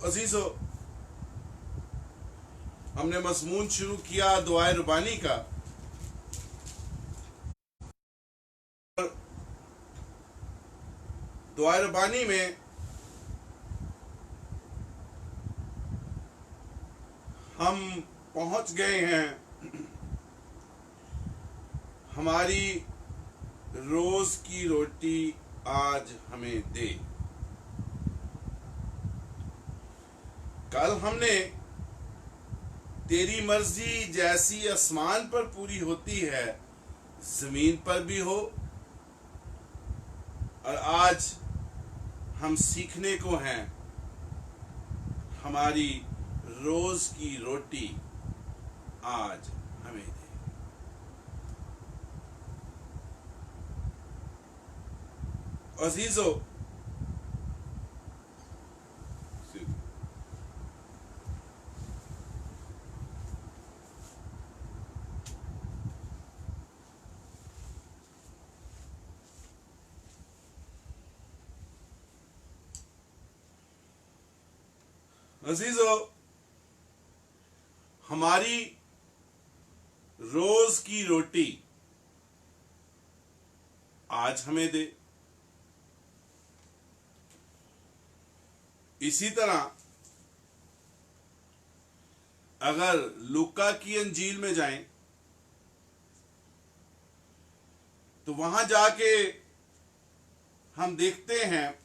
अजीजों, हमने मज़मून शुरू किया दुआए रुबानी का। दुआए रुबानी में हम पहुंच गए हैं हमारी रोज की रोटी आज हमें दे। कल हमने तेरी मर्जी जैसी आसमान पर पूरी होती है जमीन पर भी हो, और आज हम सीखने को हैं हमारी रोज की रोटी आज हमें दे। अजीजों, अजीजों, हमारी रोज की रोटी आज हमें दे। इसी तरह अगर लूका की अंजील में जाएं तो वहां जाके हम देखते हैं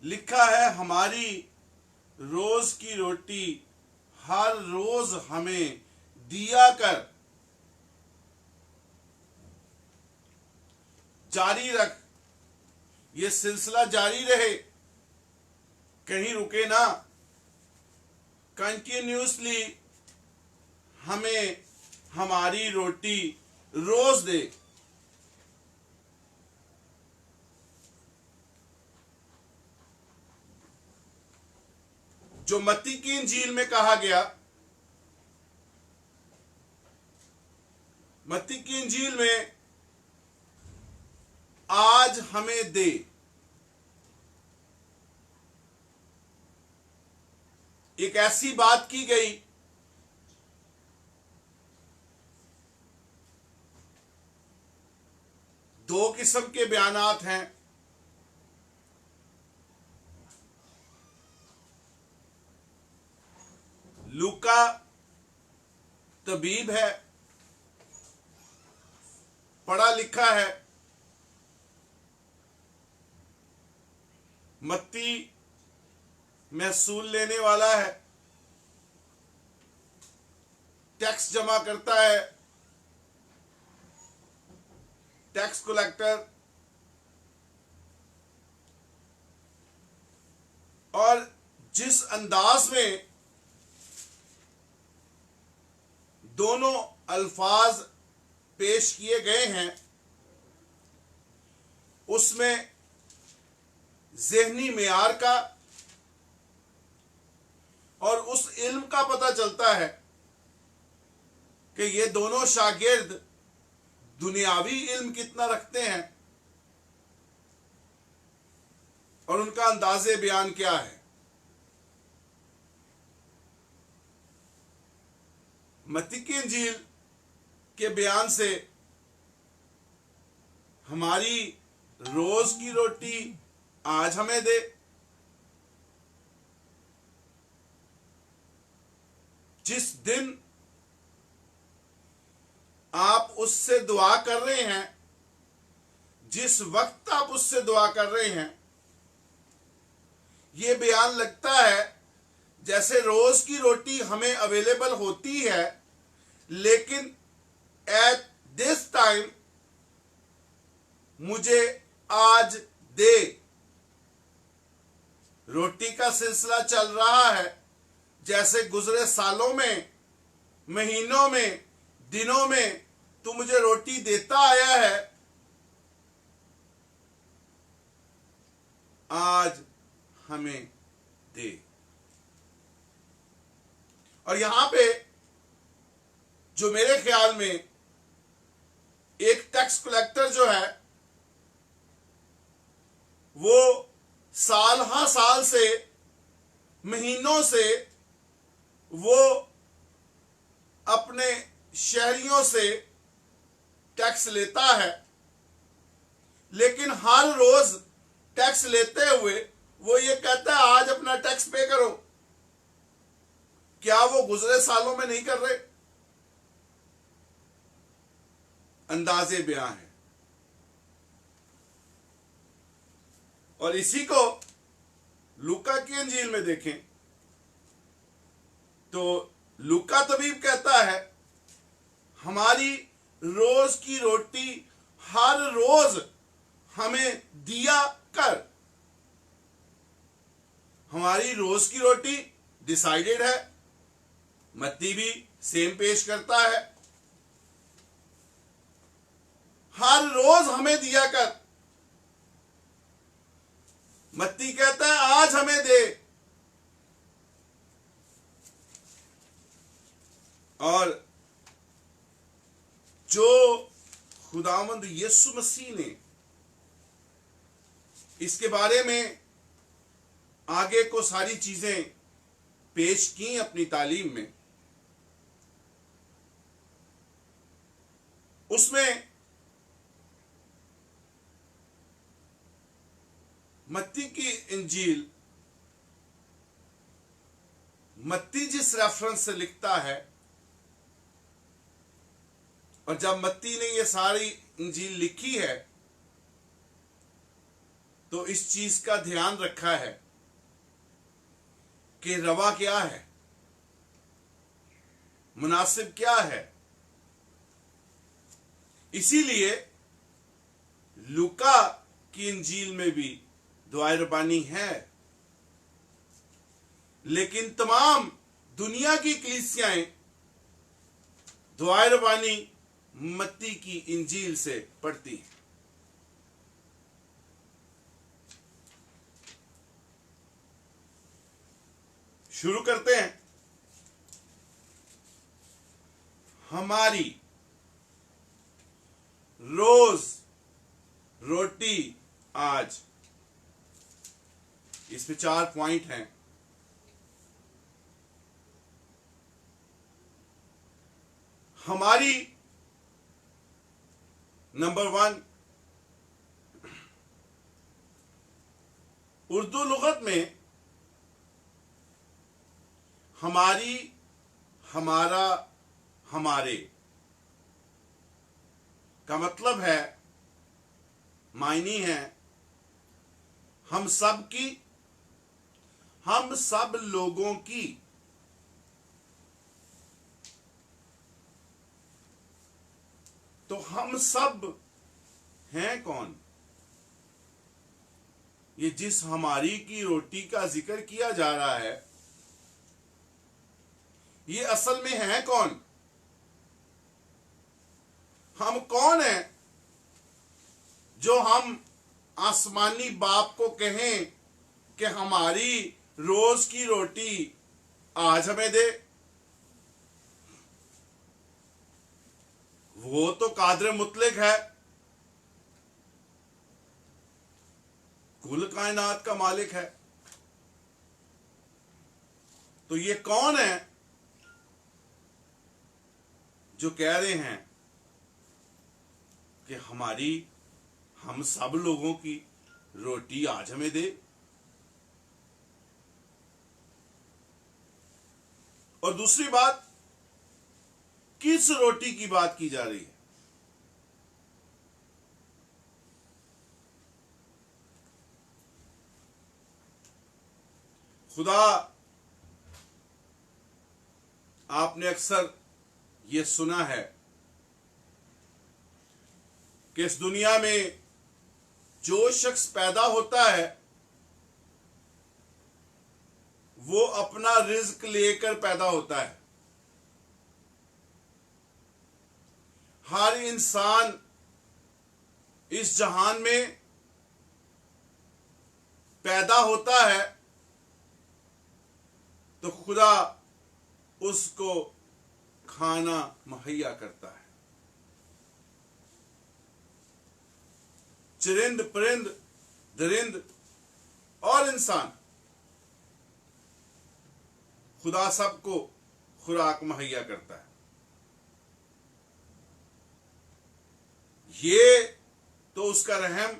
लिखा है हमारी रोज की रोटी हर रोज हमें दिया कर, जारी रख, ये सिलसिला जारी रहे, कहीं रुके ना। कंटिन्यूसली हमें हमारी रोटी रोज दे। जो मत्ती की इंजील में कहा गया, मत्ती की इंजील में आज हमें दे, एक ऐसी बात की गई दो किस्म के बयानात हैं। लूका तबीब है, पढ़ा लिखा है। मत्ती महसूल लेने वाला है, टैक्स जमा करता है, टैक्स कलेक्टर। और जिस अंदाज में दोनों अल्फाज पेश किए गए हैं उसमें ज़हनी मेयार का और उस इल्म का पता चलता है कि ये दोनों शागिर्द दुनियावी इल्म कितना रखते हैं और उनका अंदाज़े बयान क्या है। मत्ती की इंजील के बयान से हमारी रोज की रोटी आज हमें दे, जिस दिन आप उससे दुआ कर रहे हैं, जिस वक्त आप उससे दुआ कर रहे हैं, ये बयान लगता है जैसे रोज की रोटी हमें अवेलेबल होती है, लेकिन एट दिस टाइम मुझे आज दे। रोटी का सिलसिला चल रहा है जैसे गुजरे सालों में, महीनों में, दिनों में तू मुझे रोटी देता आया है, आज हमें दे। और यहां पे जो मेरे ख्याल में एक टैक्स कलेक्टर जो है वो साल हा साल से, महीनों से वो अपने शहरियों से टैक्स लेता है, लेकिन हर रोज टैक्स लेते हुए वो ये कहता है आज अपना टैक्स पे करो। क्या वो गुजरे सालों में नहीं कर रहे? अंदाजे बयां है। और इसी को लूका की इंजील में देखें तो लूका तबीब कहता है हमारी रोज की रोटी हर रोज हमें दिया कर। हमारी रोज की रोटी डिसाइडेड है। मत्ती भी सेम पेश करता है, हर रोज हमें दिया कर। मत्ती कहता है आज हमें दे। और जो खुदावंद यीशु मसीह ने इसके बारे में आगे को सारी चीजें पेश की अपनी तालीम में, उसमें मत्ती की इंजील, मत्ती जिस रेफरेंस से लिखता है, और जब मत्ती ने ये सारी इंजील लिखी है तो इस चीज का ध्यान रखा है कि रवा क्या है, मुनासिब क्या है। इसीलिए लूका की इंजील में भी दुआए रब्बानी है, लेकिन तमाम दुनिया की कलीसियाएं दुआए रब्बानी मत्ती की इंजील से पढ़ती हैं। शुरू करते हैं। हमारी रोज रोटी आज, इसमें 4 पॉइंट हैं। हमारी नंबर 1, उर्दू लुगत में हमारी, हमारा, हमारे का मतलब है, मायनी है हम सब की, हम सब लोगों की। तो हम सब हैं कौन? ये जिस हमारी की रोटी का जिक्र किया जा रहा है, ये असल में है कौन? हम कौन हैं जो हम आसमानी बाप को कहें कि हमारी रोज की रोटी आज हमें दे? वो तो कादर मुतलक है, कुल कायनात का मालिक है। तो ये कौन है जो कह रहे हैं कि हमारी, हम सब लोगों की रोटी आज हमें दे? और दूसरी बात, किस रोटी की बात की जा रही है? खुदा, आपने अक्सर ये सुना है कि इस दुनिया में जो शख्स पैदा होता है वो अपना रिज्क लेकर पैदा होता है। हर इंसान इस जहान में पैदा होता है तो खुदा उसको खाना मुहैया करता है। चरिंद परिंद दरिंद और इंसान, खुदा सबको खुराक मुहैया करता है। ये तो उसका रहम,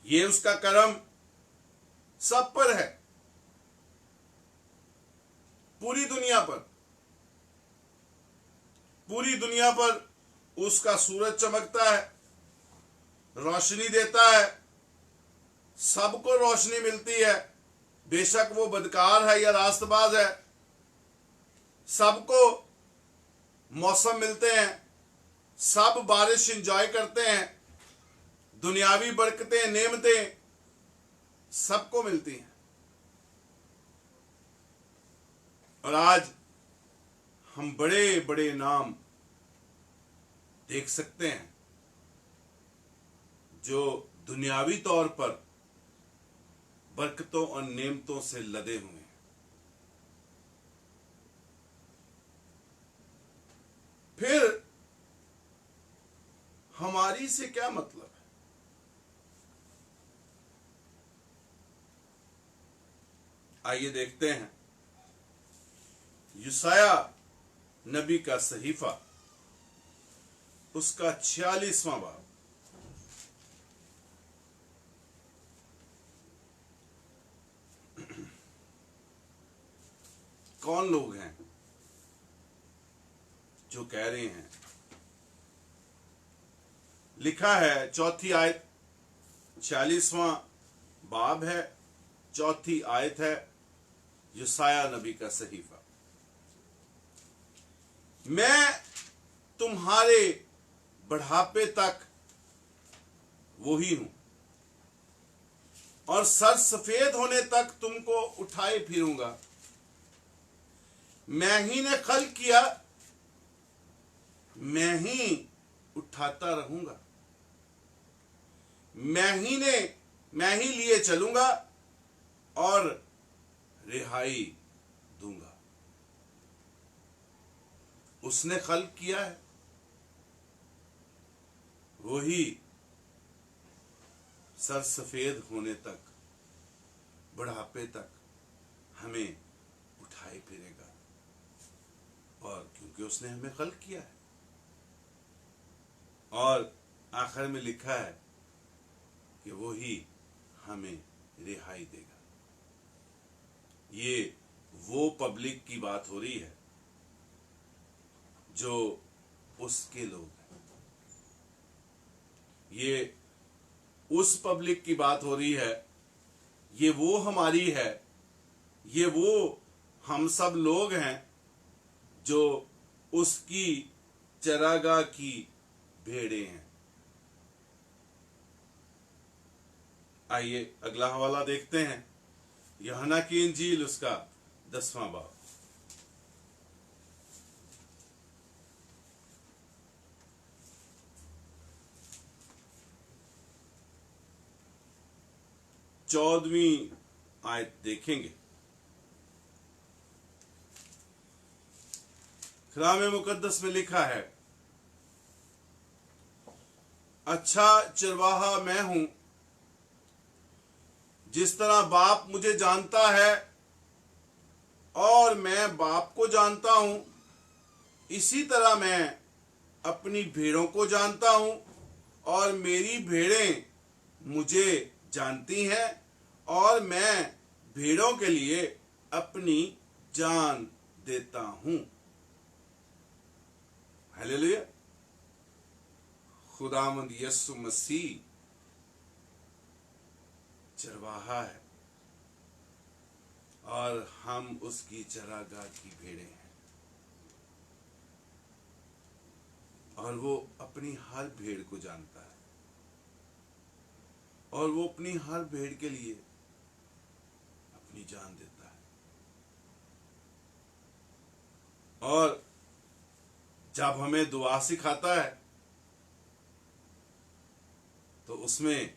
ये उसका करम सब पर है, पूरी दुनिया पर। पूरी दुनिया पर उसका सूरज चमकता है, रोशनी देता है, सबको रोशनी मिलती है, बेशक वो बदकार है या रास्तबाज है। सबको मौसम मिलते हैं, सब बारिश एंजॉय करते हैं, दुनियावी बरकतें नेमतें सबको मिलती हैं। और आज हम बड़े बड़े नाम देख सकते हैं जो दुनियावी तौर पर बरकतों और नेमतों से लदे हुए हैं। फिर हमारी से क्या मतलब है? आइए देखते हैं यशाया नबी का सहीफा, उसका 46वां बाब। कौन लोग हैं जो कह रहे हैं? लिखा है, चौथी आयत, 46वां बाब है, चौथी आयत है, यशाया नबी का सहीफा। मैं तुम्हारे बढ़ापे तक वही हूं और सर सफेद होने तक तुमको उठाए फिरूंगा। मैं ही ने खल किया, मैं ही उठाता रहूंगा। मैं ही लिए चलूंगा और रिहाई दूंगा। उसने खल किया है, वही सर सफेद होने तक, बुढ़ापे तक हमें उठाए फिरेगा। और क्योंकि उसने हमें खल किया है। और आखिर में लिखा है कि वही हमें रिहाई देगा। ये वो पब्लिक की बात हो रही है जो उसके लोग हैं। ये उस पब्लिक की बात हो रही है, ये वो हमारी है, ये वो हम सब लोग हैं जो उसकी चरागाह की भेड़ें हैं। आइए अगला हवाला देखते हैं, यूहन्ना की इंजील, उसका 10वां बाब। चौदहवीं आयत देखेंगे। कलाम मुकद्दस में लिखा है, अच्छा चरवाहा मैं हूं, जिस तरह बाप मुझे जानता है और मैं बाप को जानता हूं, इसी तरह मैं अपनी भेड़ों को जानता हूं और मेरी भेड़ें मुझे जानती हैं और मैं भेड़ों के लिए अपनी जान देता हूं। हालेलुया। खुदावंद यीशु मसीह चरवाहा है और हम उसकी चरागाह की भेड़ें हैं। और वो अपनी हर भेड़ को जानता है और वो अपनी हर भेड़ के लिए अपनी जान देता है। और जब हमें दुआ सिखाता है तो उसमें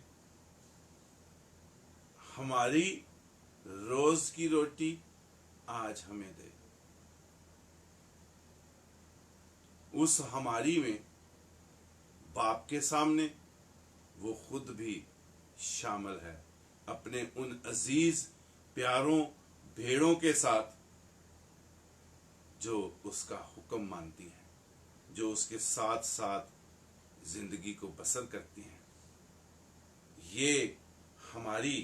हमारी रोज की रोटी आज हमें दे, उस हमारी में बाप के सामने वो खुद भी शामिल है अपने उन अजीज प्यारों भेड़ों के साथ जो उसका हुक्म मानती हैं, जो उसके साथ साथ जिंदगी को बसर करती हैं। ये हमारी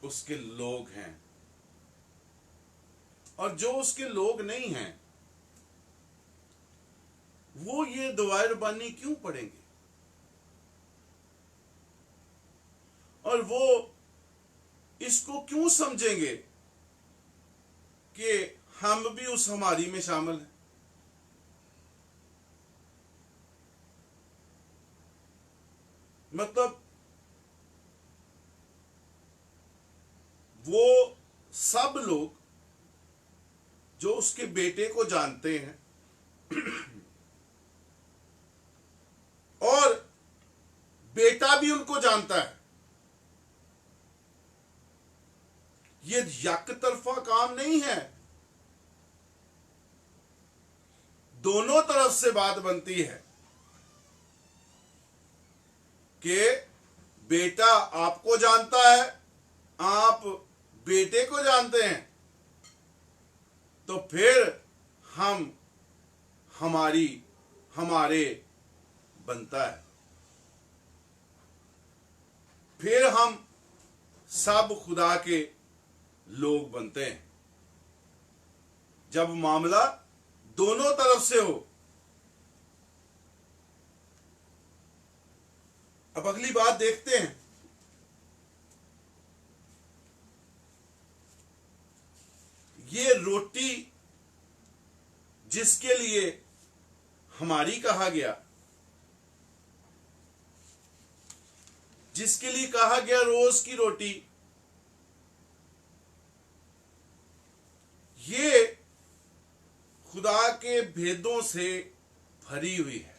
उसके लोग हैं। और जो उसके लोग नहीं हैं वो ये दुआए रब्बानी क्यों पढ़ेंगे, और वो इसको क्यों समझेंगे कि हम भी उस हमारी में शामिल हैं। मतलब वो सब लोग जो उसके बेटे को जानते हैं और बेटा भी उनको जानता है, ये यक तरफा काम नहीं है। दोनों तरफ से बात बनती है कि बेटा आपको जानता है, आप बेटे को जानते हैं, तो फिर हम हमारे बनता है, फिर हम सब खुदा के लोग बनते हैं जब मामला दोनों तरफ से हो। अब अगली बात देखते हैं। ये रोटी जिसके लिए हमारी कहा गया, जिसके लिए कहा गया रोज की रोटी, ये खुदा के भेदों से भरी हुई है।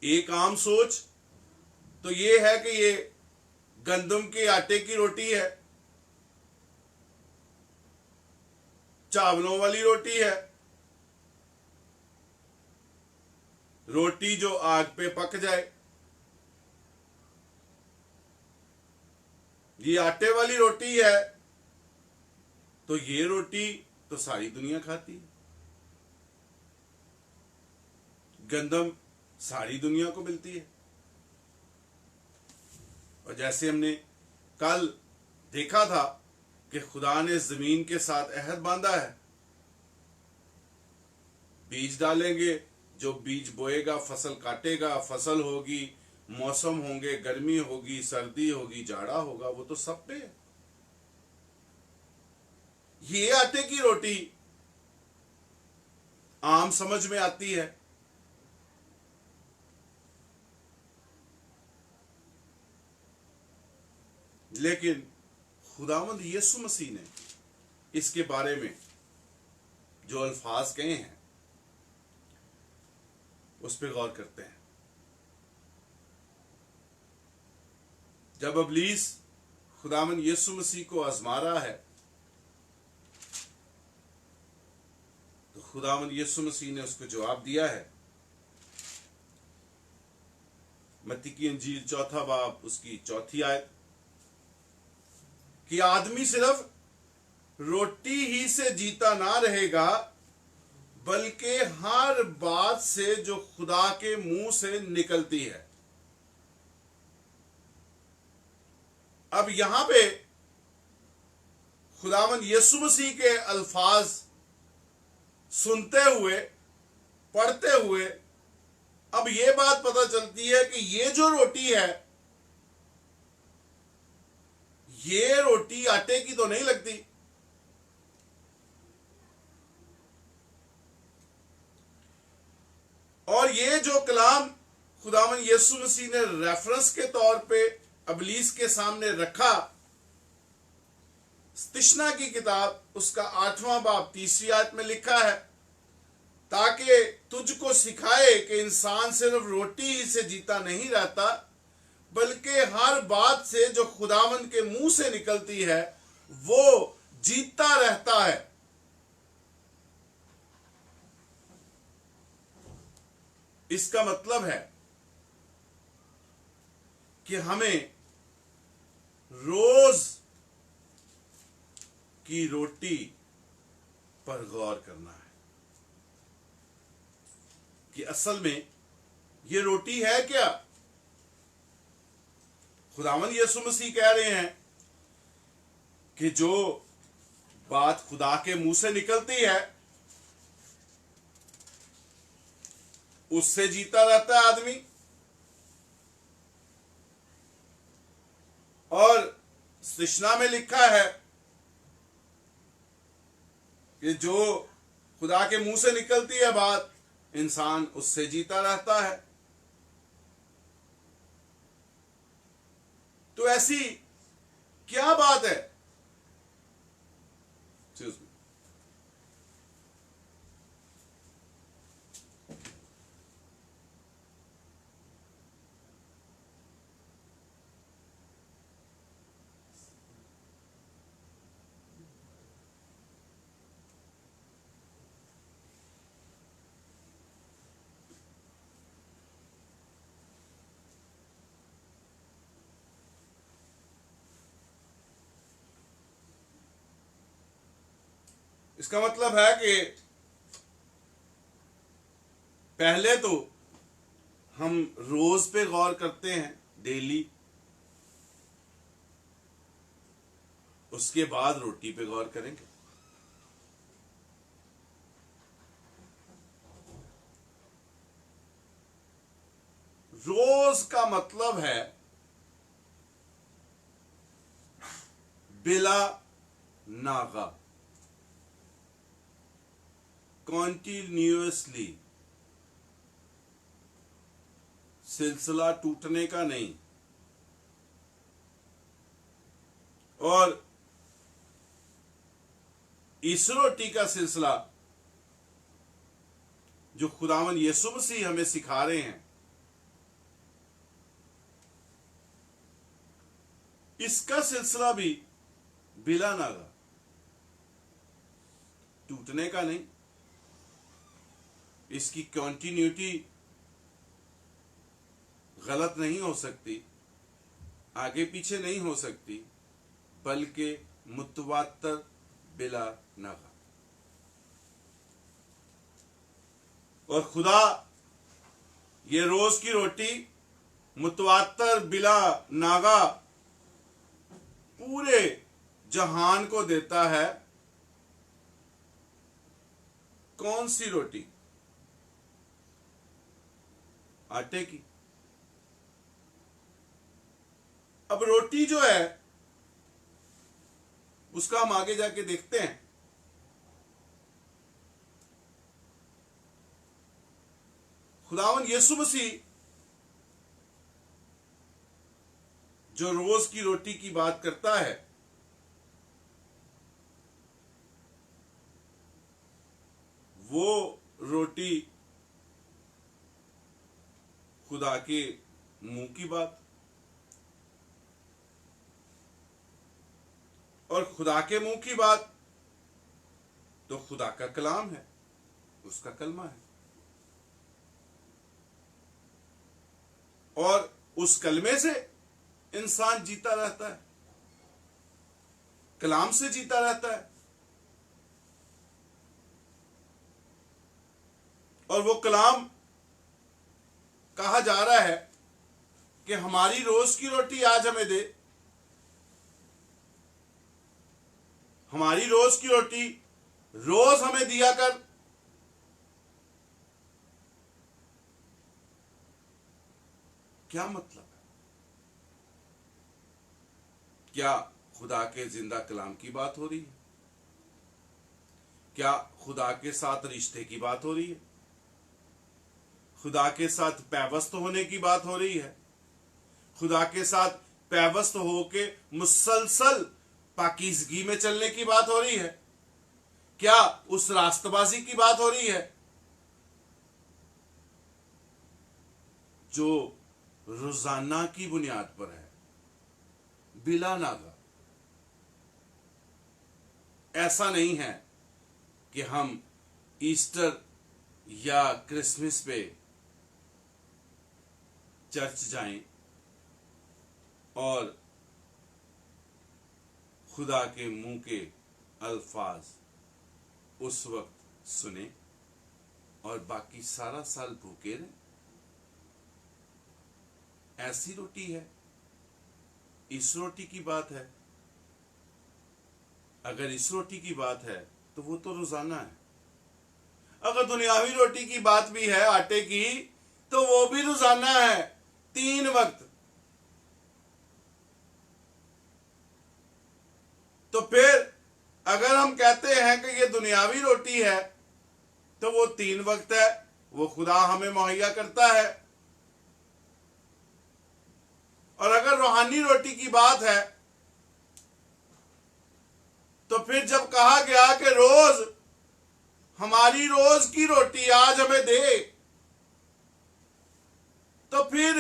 एक आम सोच तो ये है कि ये गंदम के आटे की रोटी है, चावलों वाली रोटी है, रोटी जो आग पे पक जाए। ये आटे वाली रोटी है तो ये रोटी तो सारी दुनिया खाती है, गंदम सारी दुनिया को मिलती है। और जैसे हमने कल देखा था कि खुदा ने जमीन के साथ अहद बांधा है, बीज डालेंगे, जो बीज बोएगा फसल काटेगा, फसल होगी, मौसम होंगे, गर्मी होगी, सर्दी होगी, जाड़ा होगा, वो तो सब पे है। ये आटे की रोटी आम समझ में आती है, लेकिन खुदावंद यीशु मसीह ने इसके बारे में जो अल्फाज कहे हैं उस पर गौर करते हैं। जब इब्लीस खुदावंद यीशु मसीह को आजमा रहा है तो खुदावंद यीशु मसीह ने उसको जवाब दिया है। मत्ती की इंजील 4 बाब उसकी 4 आयत कि आदमी सिर्फ रोटी ही से जीता ना रहेगा बल्कि हर बात से जो खुदा के मुंह से निकलती है। अब यहां पे खुदावंद यीशु मसीह के अल्फाज सुनते हुए, पढ़ते हुए अब ये बात पता चलती है कि ये जो रोटी है, ये रोटी आटे की तो नहीं लगती। और ये जो कलाम खुदावंद यीशु मसीह ने रेफरेंस के तौर पे इब्लीस के सामने रखा, तिश्ना की किताब उसका 8वां बाब 3री आयत में लिखा है, ताकि तुझको सिखाए कि इंसान सिर्फ रोटी ही से जीता नहीं रहता बल्कि हर बात से जो खुदावंद के मुंह से निकलती है वो जीता रहता है। इसका मतलब है कि हमें रोज की रोटी पर गौर करना है कि असल में ये रोटी है क्या। खुदावंद यीशु मसीह कह रहे हैं कि जो बात खुदा के मुंह से निकलती है उससे जीता रहता है आदमी। और तृष्णा में लिखा है कि जो खुदा के मुंह से निकलती है बात, इंसान उससे जीता रहता है। तो ऐसी क्या बात है? इसका मतलब है कि पहले तो हम रोज पे गौर करते हैं, डेली, उसके बाद रोटी पे गौर करेंगे। रोज का मतलब है बिला नागा, कॉन्टिन्यूअसली, सिलसिला टूटने का नहीं। और इस रोटी का सिलसिला जो खुदावंद यीशु मसीह हमें सिखा रहे हैं, इसका सिलसिला भी बिला नागा, टूटने का नहीं। इसकी कंटिन्यूटी गलत नहीं हो सकती, आगे पीछे नहीं हो सकती, बल्कि मुतवातर बिला नागा। और खुदा ये रोज की रोटी मुतवातर बिला नागा पूरे जहान को देता है। कौन सी रोटी? आटे की। अब रोटी जो है उसका हम आगे जाके देखते हैं। खुदावंद यीशु मसीह जो रोज की रोटी की बात करता है, वो रोटी खुदा के मुंह की बात, और खुदा के मुंह की बात तो खुदा का कलाम है, उसका कलमा है। और उस कलमे से इंसान जीता रहता है, कलाम से जीता रहता है। और वो कलाम कहा जा रहा है कि हमारी रोज की रोटी आज हमें दे। हमारी रोज की रोटी रोज हमें दिया कर। क्या मतलब है? क्या खुदा के जिंदा कलाम की बात हो रही है? क्या खुदा के साथ रिश्ते की बात हो रही है? खुदा के साथ पैवस्त होने की बात हो रही है? खुदा के साथ पैवस्त होके मुसलसल पाकीज़गी में चलने की बात हो रही है? क्या उस रास्तबाजी की बात हो रही है जो रोजाना की बुनियाद पर है, बिला नागा? ऐसा नहीं है कि हम ईस्टर या क्रिसमस पे चर्च जाएं और खुदा के मुंह के अल्फाज उस वक्त सुने और बाकी सारा साल भूखे रहें? ऐसी रोटी है, इस रोटी की बात है। अगर इस रोटी की बात है तो वो तो रोजाना है। अगर दुनियावी रोटी की बात भी है आटे की, तो वो भी रोजाना है, 3 वक्त। तो फिर अगर हम कहते हैं कि ये दुनियावी रोटी है, तो वो 3 वक्त है, वो खुदा हमें मुहैया करता है। और अगर रूहानी रोटी की बात है, तो फिर जब कहा गया कि रोज हमारी रोज की रोटी आज हमें दे, तो फिर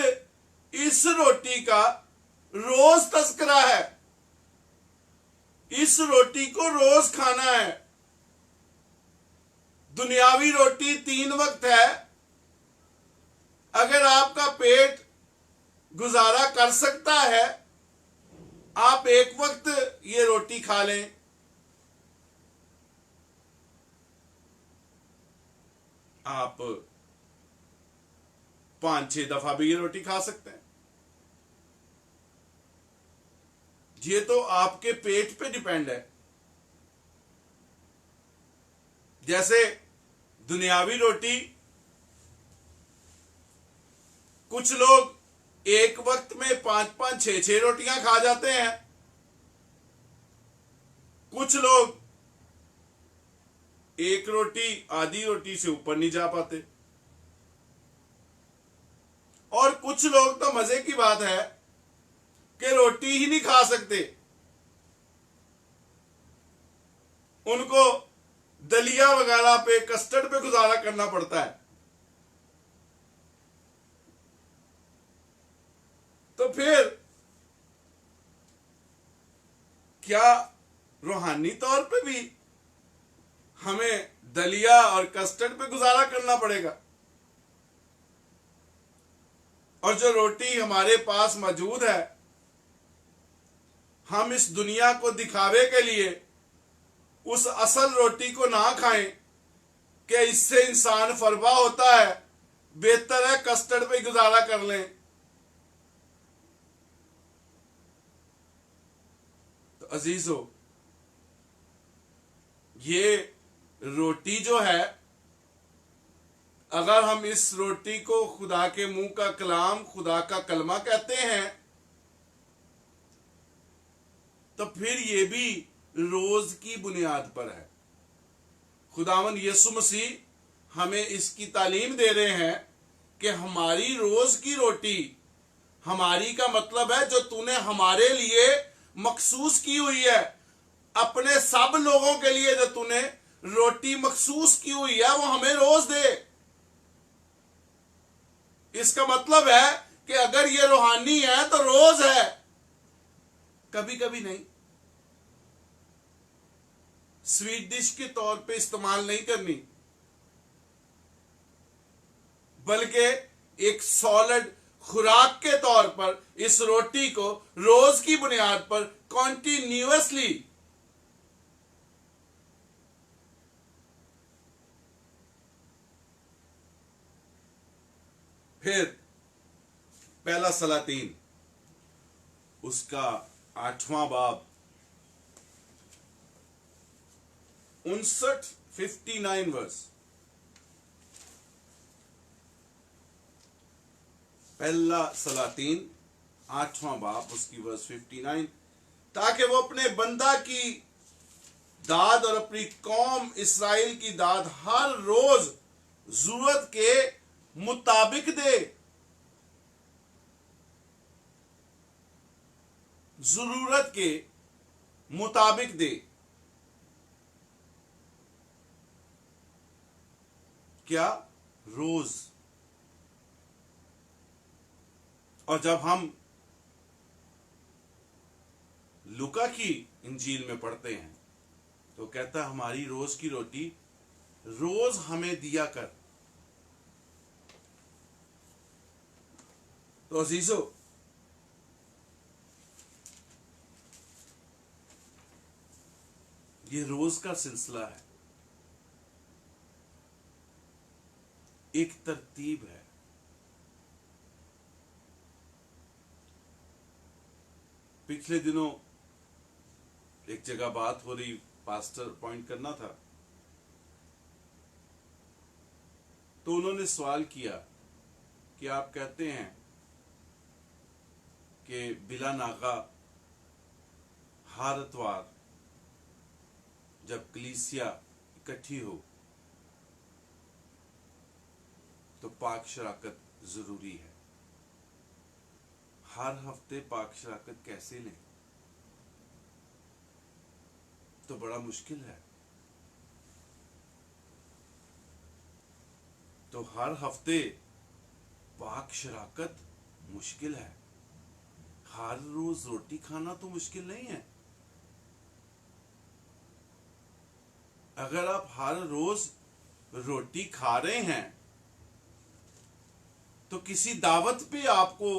इस रोटी का रोज तस्करा है, इस रोटी को रोज खाना है। दुनियावी रोटी 3 वक्त है। अगर आपका पेट गुजारा कर सकता है, आप 1 वक्त ये रोटी खा लें। आप 5-6 दफा भी ये रोटी खा सकते हैं। ये तो आपके पेट पे डिपेंड है। जैसे दुनियावी रोटी कुछ लोग 1 वक्त में 5-5, 6-6 रोटियां खा जाते हैं। कुछ लोग 1 रोटी, आधी रोटी से ऊपर नहीं जा पाते। और कुछ लोग तो मजे की बात है कि रोटी ही नहीं खा सकते, उनको दलिया वगैरह पे, कस्टर्ड पे गुजारा करना पड़ता है। तो फिर क्या रूहानी तौर पे भी हमें दलिया और कस्टर्ड पे गुजारा करना पड़ेगा? और जो रोटी हमारे पास मौजूद है, हम इस दुनिया को दिखावे के लिए उस असल रोटी को ना खाएं कि इससे इंसान फरबा होता है, बेहतर है कस्टर्ड पे गुजारा कर लें। तो अजीजों, ये रोटी जो है, अगर हम इस रोटी को खुदा के मुंह का कलाम, खुदा का कलमा कहते हैं, तो फिर ये भी रोज की बुनियाद पर है। खुदावन यीशु मसीह हमें इसकी तालीम दे रहे हैं कि हमारी रोज की रोटी, हमारी का मतलब है जो तूने हमारे लिए मखसूस की हुई है, अपने सब लोगों के लिए जो तूने रोटी मखसूस की हुई है, वो हमें रोज दे। इसका मतलब है कि अगर ये रूहानी है तो रोज है, कभी कभी नहीं। स्वीट डिश के तौर पे इस्तेमाल नहीं करनी, बल्कि एक सॉलिड खुराक के तौर पर इस रोटी को रोज की बुनियाद पर कॉन्टिन्यूअसली फिर पहला सलातीन उसका 8वां बाब 59 वर्स, पहला सलातीन 8वां बाब उसकी वर्स 59, ताकि वो अपने बंदा की दाद और अपनी कौम इसराइल की दाद हर रोज जरूरत के मुताबिक दे। जरूरत के मुताबिक दे। क्या? रोज। और जब हम लूका की इंजील में पढ़ते हैं तो कहता है हमारी रोज की रोटी रोज हमें दिया कर। तो अजीजों, ये रोज का सिलसिला है, एक तरतीब है। पिछले दिनों एक जगह बात हो रही, पास्टर पॉइंट करना था, तो उन्होंने सवाल किया कि आप कहते हैं कि बिला नागा हर इतवार जब कलीसिया इकट्ठी हो तो पाक शराकत जरूरी है, हर हफ्ते पाक शराकत कैसे लें? तो बड़ा मुश्किल है। तो हर हफ्ते पाक शराकत मुश्किल है, हर रोज रोटी खाना तो मुश्किल नहीं है। अगर आप हर रोज रोटी खा रहे हैं तो किसी दावत पे आपको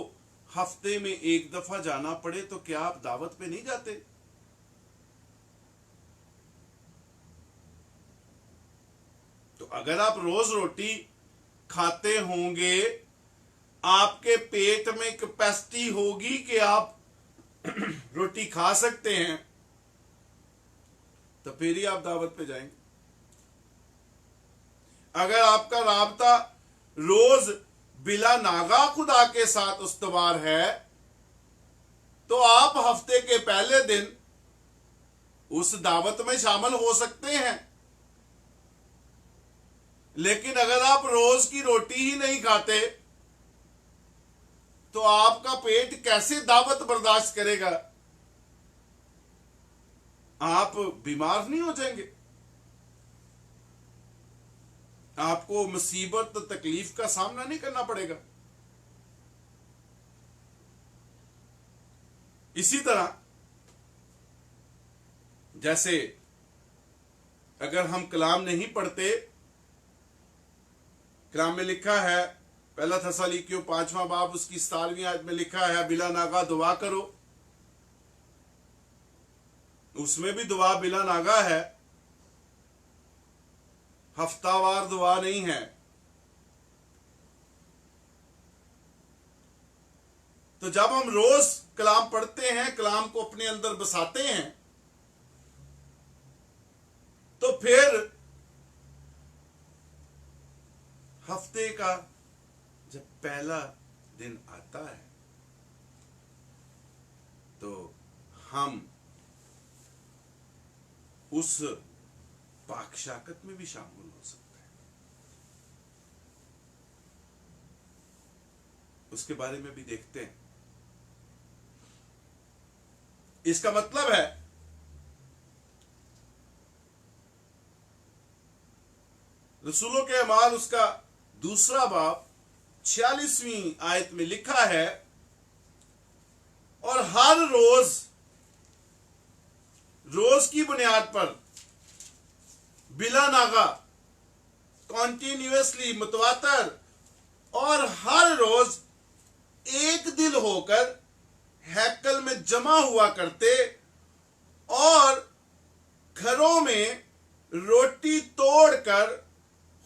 हफ्ते में एक दफा जाना पड़े तो क्या आप दावत पे नहीं जाते? तो अगर आप रोज रोटी खाते होंगे, आपके पेट में कैपेसिटी होगी कि आप रोटी खा सकते हैं, तो फिर ही आप दावत पे जाएंगे। अगर आपका राबता रोज बिला नागा खुदा के साथ उस्तवार है तो आप हफ्ते के पहले दिन उस दावत में शामिल हो सकते हैं। लेकिन अगर आप रोज की रोटी ही नहीं खाते तो आपका पेट कैसे दावत बर्दाश्त करेगा? आप बीमार नहीं हो जाएंगे? आपको मुसीबत तकलीफ का सामना नहीं करना पड़ेगा? इसी तरह जैसे अगर हम कलाम नहीं पढ़ते, कलाम में लिखा है, पहला थस्सलुनीकियों 5वां बाब उसकी 17वीं आयत में लिखा है, बिला नागा दुआ करो। उसमें भी दुआ बिला नागा है, हफ्तावार दुआ नहीं है। तो जब हम रोज कलाम पढ़ते हैं, कलाम को अपने अंदर बसाते हैं, तो फिर हफ्ते का जब पहला दिन आता है तो हम उस पाक शराकत में भी शामिल हो सकते हैं। उसके बारे में भी देखते हैं। इसका मतलब है रसूलों के अमाल उसका 2 बाब 46वीं आयत में लिखा है, और हर रोज की बुनियाद पर बिला नागा, कॉन्टिन्यूसली, मुतवातर, और हर रोज एक दिल होकर हैकल में जमा हुआ करते और घरों में रोटी तोड़कर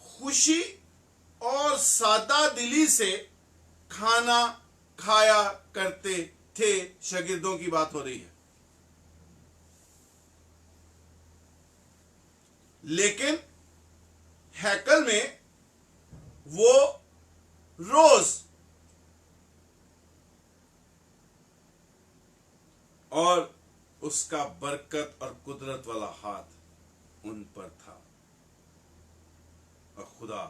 खुशी और सादा दिली से खाना खाया करते थे। शागिर्दों की बात हो रही है। लेकिन हैकल में वो रोज और उसका बरकत और कुदरत वाला हाथ उन पर था और खुदा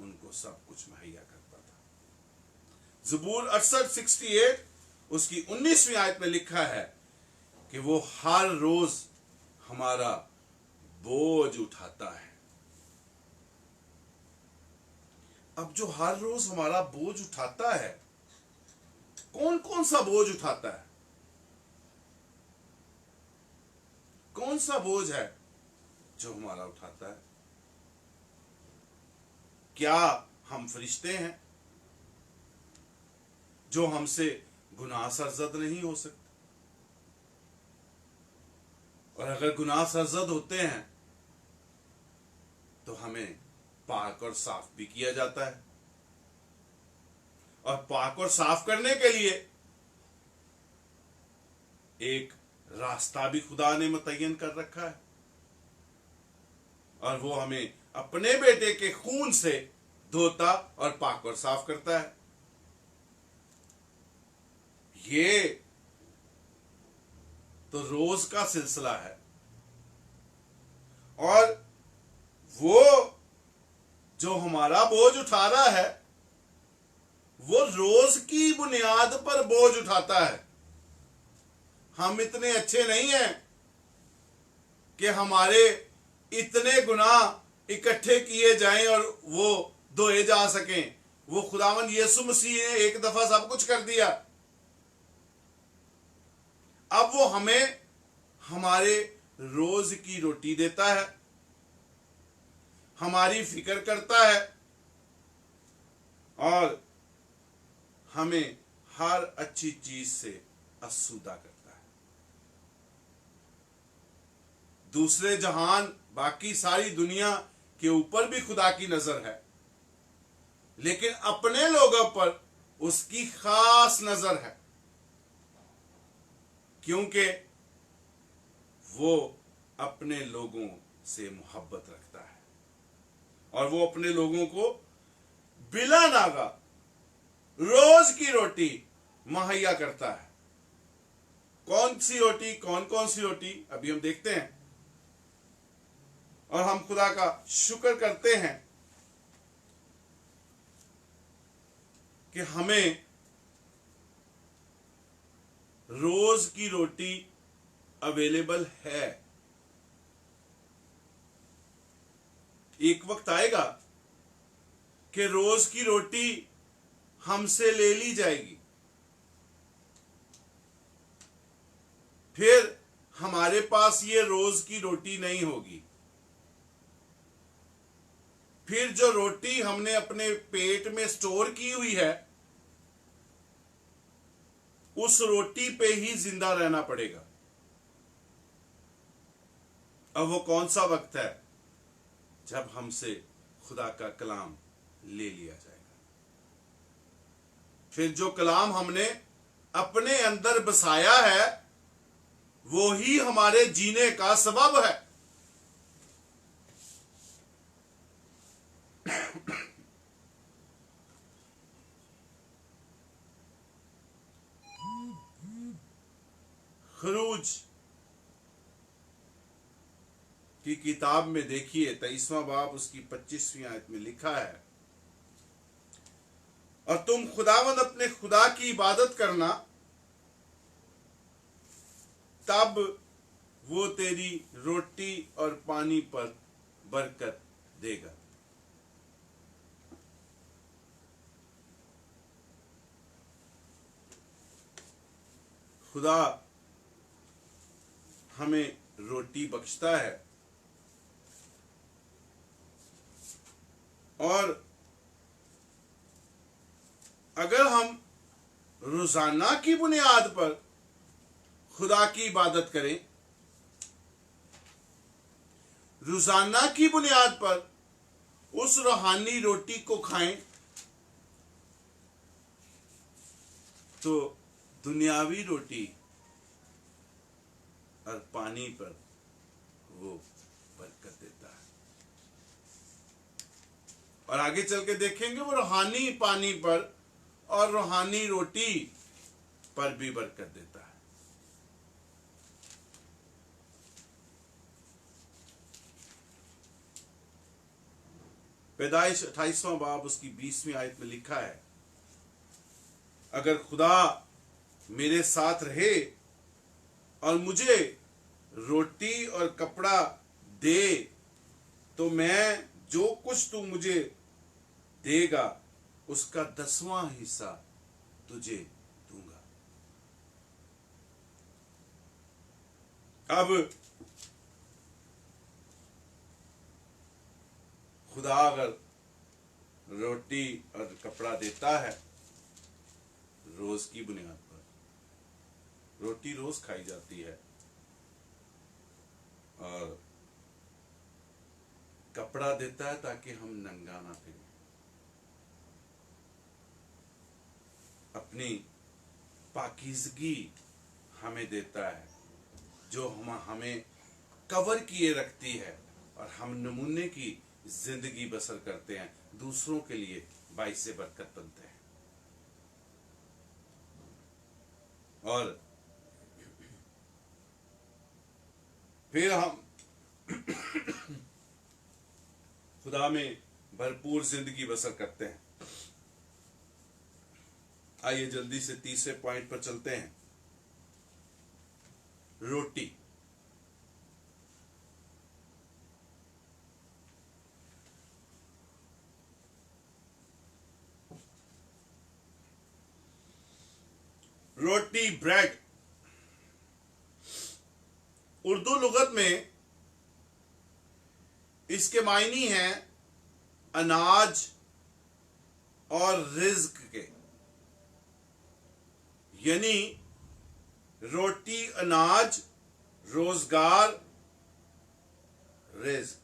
उनको सब कुछ मुहैया करता था। ज़बूर 68 उसकी 19वीं आयत में लिखा है कि वो हर रोज हमारा बोझ उठाता है। अब जो हर रोज हमारा बोझ उठाता है, कौन कौन सा बोझ उठाता है? कौन सा बोझ है जो हमारा उठाता है? क्या हम फरिश्ते हैं? जो हमसे गुनाह सरजद नहीं हो सकते, और अगर गुनाह सरजद होते हैं तो हमें पाक और साफ भी किया जाता है। और पाक और साफ करने के लिए एक रास्ता भी खुदा ने मुतय्यन कर रखा है, और वो हमें अपने बेटे के खून से धोता और पाक और साफ करता है। ये तो रोज का सिलसिला है, और वो जो हमारा बोझ उठा रहा है वो रोज की बुनियाद पर बोझ उठाता है। हम इतने अच्छे नहीं हैं कि हमारे इतने गुनाह इकट्ठे किए जाएं और वो धोए जा सकें। वो खुदावंद यीशु मसीह ने एक दफा सब कुछ कर दिया। अब वो हमें हमारे रोज की रोटी देता है, हमारी फिक्र करता है, और हमें हर अच्छी चीज से आसूदा करता है। दूसरे जहान, बाकी सारी दुनिया के ऊपर भी खुदा की नजर है, लेकिन अपने लोगों पर उसकी खास नजर है, क्योंकि वो अपने लोगों से मोहब्बत रखता है और वो अपने लोगों को बिला नागा रोज की रोटी मुहैया करता है। कौन सी रोटी, कौन कौन सी रोटी, अभी हम देखते हैं, और हम खुदा का शुक्र करते हैं कि हमें रोज की रोटी अवेलेबल है। एक वक्त आएगा कि रोज की रोटी हमसे ले ली जाएगी, फिर हमारे पास ये रोज की रोटी नहीं होगी। फिर जो रोटी हमने अपने पेट में स्टोर की हुई है, उस रोटी पे ही जिंदा रहना पड़ेगा। अब वो कौन सा वक्त है जब हमसे खुदा का कलाम ले लिया जाएगा। फिर जो कलाम हमने अपने अंदर बसाया है वो ही हमारे जीने का सबब है। खरूज की किताब में देखिए 23वां बाब उसकी 25वीं आयत में लिखा है, और तुम खुदावंद अपने खुदा की इबादत करना, तब वो तेरी रोटी और पानी पर बरकत देगा। खुदा हमें रोटी बख्शता है, और अगर हम रोजाना की बुनियाद पर खुदा की इबादत करें, रोजाना की बुनियाद पर उस रूहानी रोटी को खाएं, तो दुनियावी रोटी और पानी पर वो बरकत देता है। और आगे चल के देखेंगे वो रूहानी पानी पर और रूहानी रोटी पर भी बरकत देता है। पैदाइश 28वां बाब उसकी 20वीं आयत में लिखा है, अगर खुदा मेरे साथ रहे और मुझे रोटी और कपड़ा दे, तो मैं जो कुछ तू मुझे देगा उसका 10वां हिस्सा तुझे दूंगा। अब खुदा अगर रोटी और कपड़ा देता है, रोज की बुनियाद पर। रोटी रोज खाई जाती है और कपड़ा देता है ताकि हम नंगा ना फिरें। अपनी पाकीज़गी हमें देता है जो हमें कवर किए रखती है और हम नमूने की जिंदगी बसर करते हैं, दूसरों के लिए बाइसे बरकत बनते हैं। और फिर हम खुदा में भरपूर जिंदगी बसर करते हैं। आइए जल्दी से तीसरे पॉइंट पर चलते हैं। रोटी। रोटी, ब्रेड। उर्दू लुगत में इसके मायनी हैं अनाज और रिज्क के, यानी रोटी अनाज, रोजगार, रिज्क।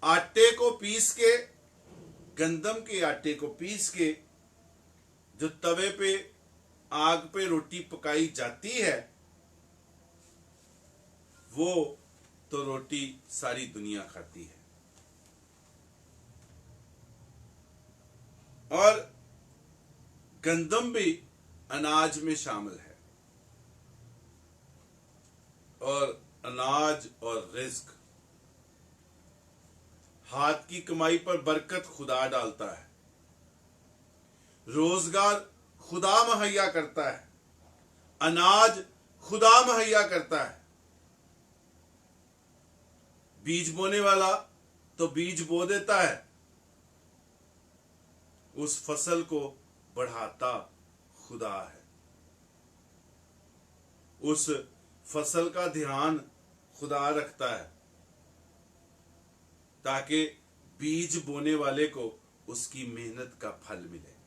आटे को पीस के, गंदम के आटे को पीस के जो तवे पे आग पे रोटी पकाई जाती है, वो तो रोटी सारी दुनिया खाती है। और गंदम भी अनाज में शामिल है। और अनाज और रिज्क, हाथ की कमाई पर बरकत खुदा डालता है। रोजगार खुदा मुहैया करता है। अनाज खुदा मुहैया करता है। बीज बोने वाला तो बीज बो देता है, उस फसल को बढ़ाता खुदा है। उस फसल का ध्यान खुदा रखता है ताकि बीज बोने वाले को उसकी मेहनत का फल मिले।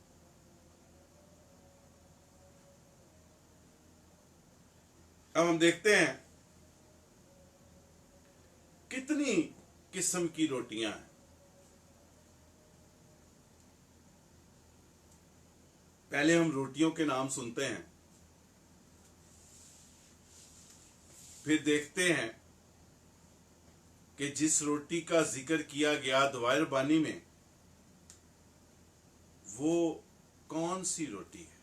अब हम देखते हैं कितनी किस्म की रोटियां हैं। पहले हम रोटियों के नाम सुनते हैं, फिर देखते हैं कि जिस रोटी का जिक्र किया गया दुआर बानी में, वो कौन सी रोटी है।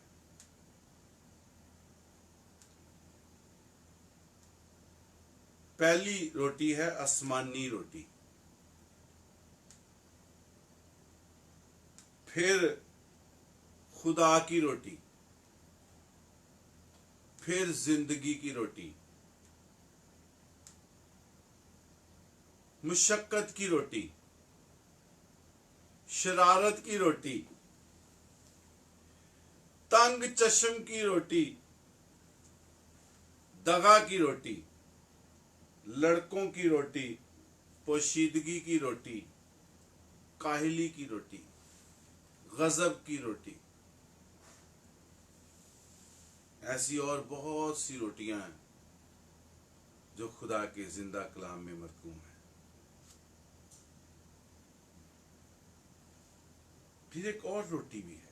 पहली रोटी है आसमानी रोटी, फिर खुदा की रोटी, फिर जिंदगी की रोटी, मुशक्कत की रोटी, शरारत की रोटी, तंग चश्म की रोटी, दगा की रोटी, लड़कों की रोटी, पोशीदगी की रोटी, काहिली की रोटी, गजब की रोटी। ऐसी और बहुत सी रोटियां हैं जो खुदा के जिंदा कलाम में मरकूम है। फिर एक और रोटी भी है।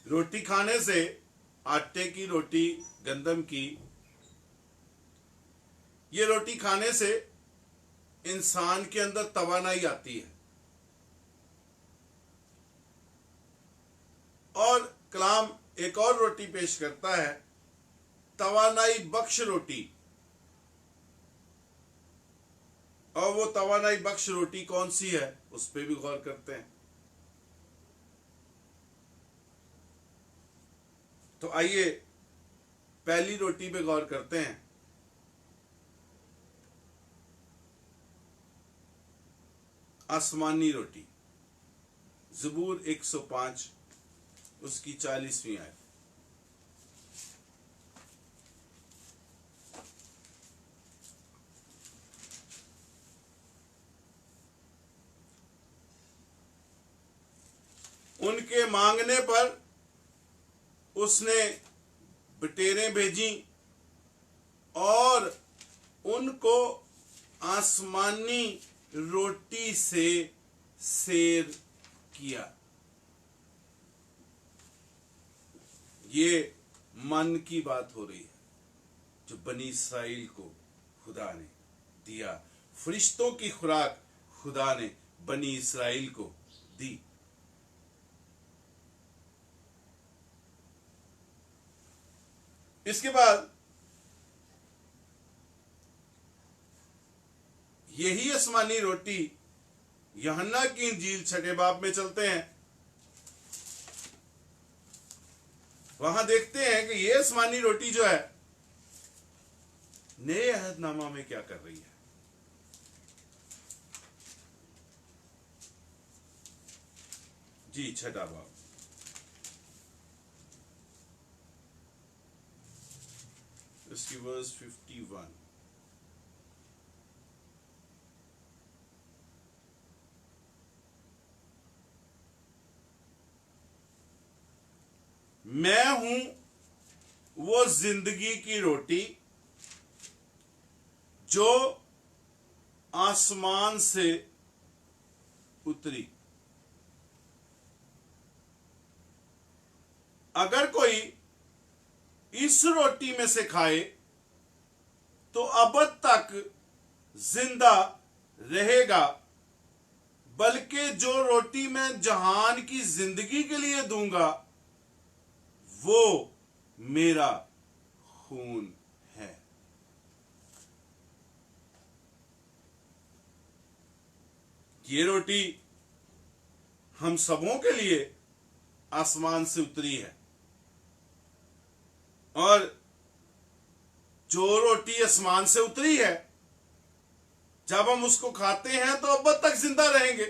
रोटी खाने से, आटे की रोटी, गंदम की, ये रोटी खाने से इंसान के अंदर तवानाई आती है। और कलाम एक और रोटी पेश करता है, तवानाई बख्श रोटी। और वो तवानाई बख्श रोटी कौन सी है, उस पर भी गौर करते हैं। तो आइए पहली रोटी पे गौर करते हैं। आसमानी रोटी। ज़बूर 105 उसकी 40वीं आयत। उनके मांगने पर उसने बटेरें भेजी और उनको आसमानी रोटी से सेर किया। ये मन की बात हो रही है जो बनी इस्राइल को खुदा ने दिया। फरिश्तों की खुराक खुदा ने बनी इस्राइल को दी। इसके बाद यही आसमानी रोटी यूहन्ना की इंजील 6 बाब में चलते हैं, वहां देखते हैं कि यह आसमानी रोटी जो है नए अहदनामा में क्या कर रही है। जी 6 बाब इसकी वर्स 51। मैं हूं वो जिंदगी की रोटी जो आसमान से उतरी। अगर कोई इस रोटी में से खाए तो अबद तक जिंदा रहेगा, बल्कि जो रोटी मैं जहान की जिंदगी के लिए दूंगा वो मेरा खून है। ये रोटी हम सबों के लिए आसमान से उतरी है, और जो रोटी आसमान से उतरी है जब हम उसको खाते हैं तो अब तक जिंदा रहेंगे।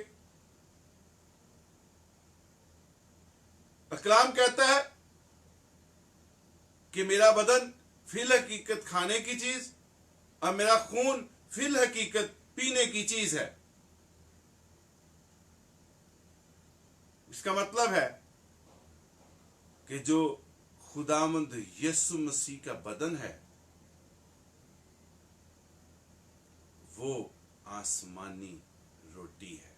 कलाम कहता है कि मेरा बदन फिल हकीकत खाने की चीज और मेरा खून फिल हकीकत पीने की चीज है। इसका मतलब है कि जो खुदामंद यीशु मसीह का बदन है वो आसमानी रोटी है,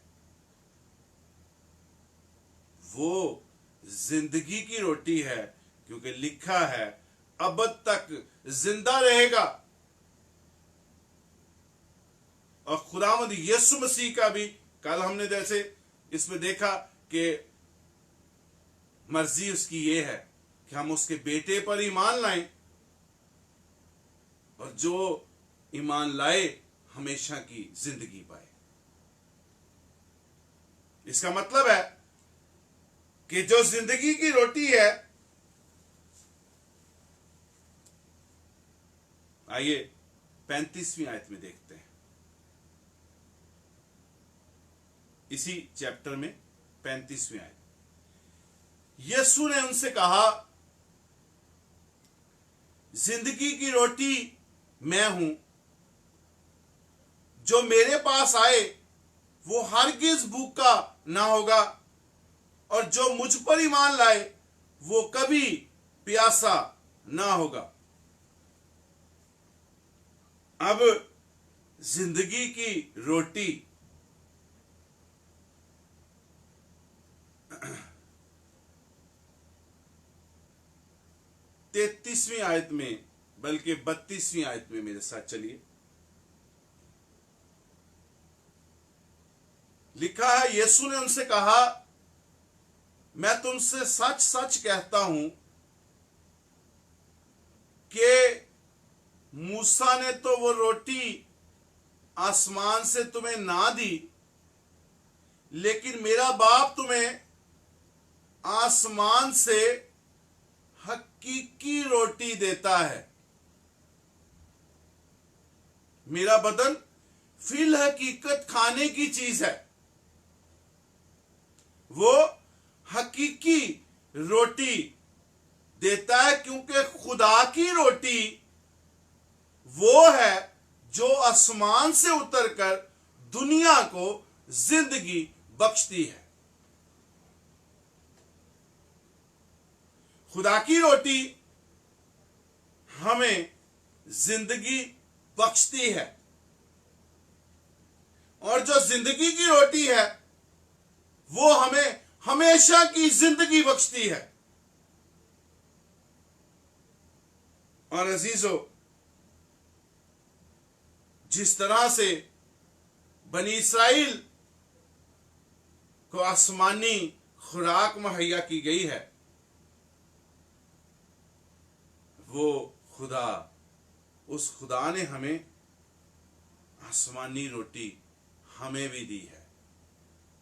वो जिंदगी की रोटी है, क्योंकि लिखा है अब तक जिंदा रहेगा। और खुदावंद यीशु मसीह का भी कल हमने जैसे इसमें देखा कि मर्जी उसकी ये है कि हम उसके बेटे पर ईमान लाएं, और जो ईमान लाए हमेशा की जिंदगी पाए। इसका मतलब है कि जो जिंदगी की रोटी है, आइए 35वीं आयत में देखते हैं, इसी चैप्टर में 35वीं आयत। यीशु ने उनसे कहा, जिंदगी की रोटी मैं हूं, जो मेरे पास आए वो हरगिज भूखा ना होगा, और जो मुझ पर ईमान लाए वो कभी प्यासा ना होगा। अब जिंदगी की रोटी 33वीं आयत में, बल्कि 32वीं आयत में मेरे साथ चलिए। लिखा है, यीशु ने उनसे कहा, मैं तुमसे सच सच कहता हूं कि मूसा ने तो वो रोटी आसमान से तुम्हें ना दी, लेकिन मेरा बाप तुम्हें आसमान से हकीकी रोटी देता है। मेरा बदन फिल हकीकत खाने की चीज है, वो हकीकी रोटी देता है, क्योंकि खुदा की रोटी वो है जो आसमान से उतरकर दुनिया को जिंदगी बख्शती है। खुदा की रोटी हमें जिंदगी बख्शती है, और जो जिंदगी की रोटी है वो हमें हमेशा की जिंदगी बख्शती है। और अजीजों, जिस तरह से बनी इस्राइल को आसमानी खुराक मुहैया की गई है, वो खुदा, उस खुदा ने हमें आसमानी रोटी हमें भी दी है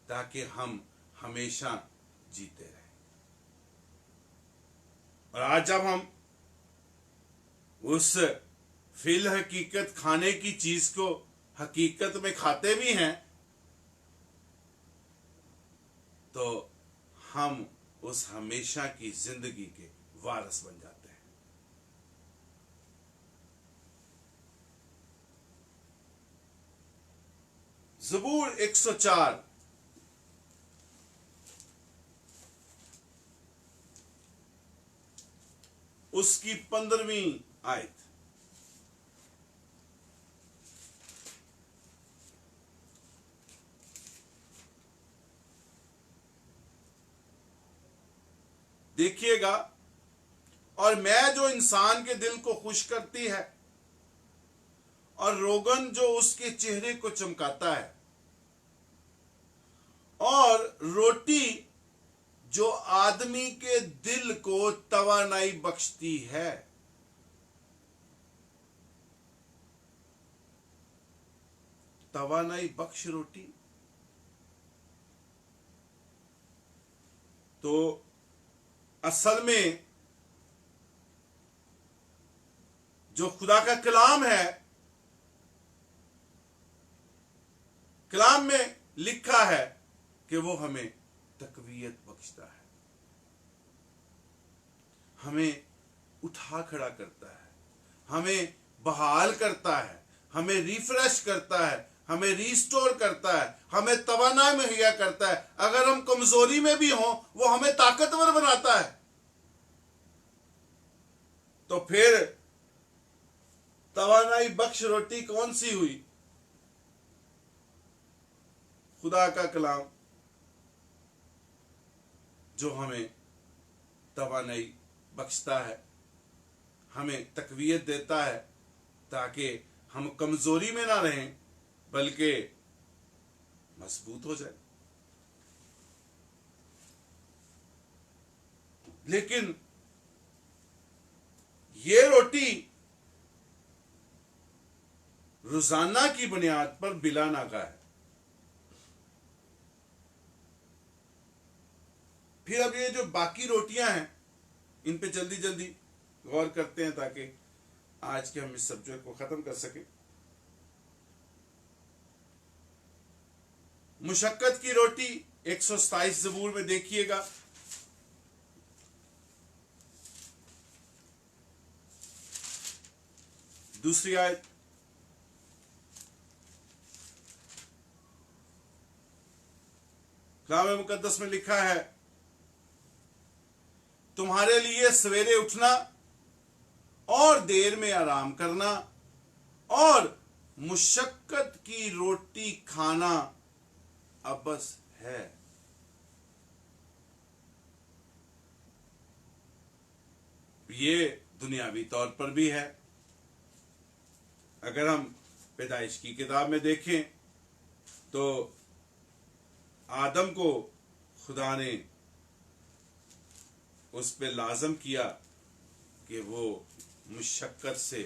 ताकि हम हमेशा जीते रहें। और आज जब हम उस फिल हकीकत खाने की चीज को हकीकत में खाते भी हैं, तो हम उस हमेशा की जिंदगी के वारिस बन जाते हैं। ज़बूर 104 उसकी 15वीं आयत। देखिएगा, और मैं जो इंसान के दिल को खुश करती है और रोगन जो उसके चेहरे को चमकाता है, और रोटी जो आदमी के दिल को तवानाई बख्शती है। तवानाई बख्श रोटी, तो असल में जो खुदा का कलाम है, कलाम में लिखा है कि वो हमें तकवीयत बख्शता है, हमें उठा खड़ा करता है, हमें बहाल करता है, हमें रिफ्रेश करता है, हमें रिस्टोर करता है, हमें तवानाई मुहैया करता है। अगर हम कमजोरी में भी हों, वो हमें ताकतवर बनाता है। तो फिर तवानाई बख्श रोटी कौन सी हुई? खुदा का कलाम, जो हमें तवानाई बख्शता है, हमें तकवीयत देता है, ताकि हम कमजोरी में ना रहें बल्कि मजबूत हो जाए। लेकिन ये रोटी रोजाना की बुनियाद पर बिला नागा है। फिर अब ये जो बाकी रोटियां हैं, इन पे जल्दी जल्दी गौर करते हैं ताकि आज के हम इस सब्जेक्ट को खत्म कर सकें। मुशक्कत की रोटी 127 ज़बूर में देखिएगा, दूसरी आयत। कलाम मुकद्दस में लिखा है, तुम्हारे लिए सवेरे उठना और देर में आराम करना और मुशक्कत की रोटी खाना अबस है। ये दुनियावी तौर पर भी है। अगर हम पैदाइश की किताब में देखें तो आदम को खुदा ने उस पे लाजम किया कि वो मुशक्कत से,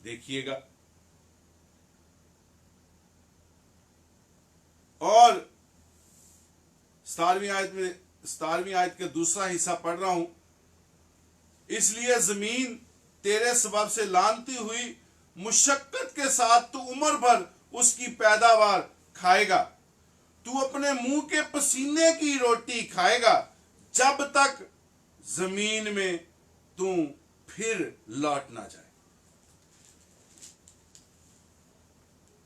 देखिएगा, और 17वीं आयत का दूसरा हिस्सा पढ़ रहा हूं। इसलिए जमीन तेरे सबब से लानती हुई मुशक्कत के साथ तू उम्र भर उसकी पैदावार खाएगा। तू अपने मुंह के पसीने की रोटी खाएगा जब तक जमीन में तू फिर लौट ना जाए।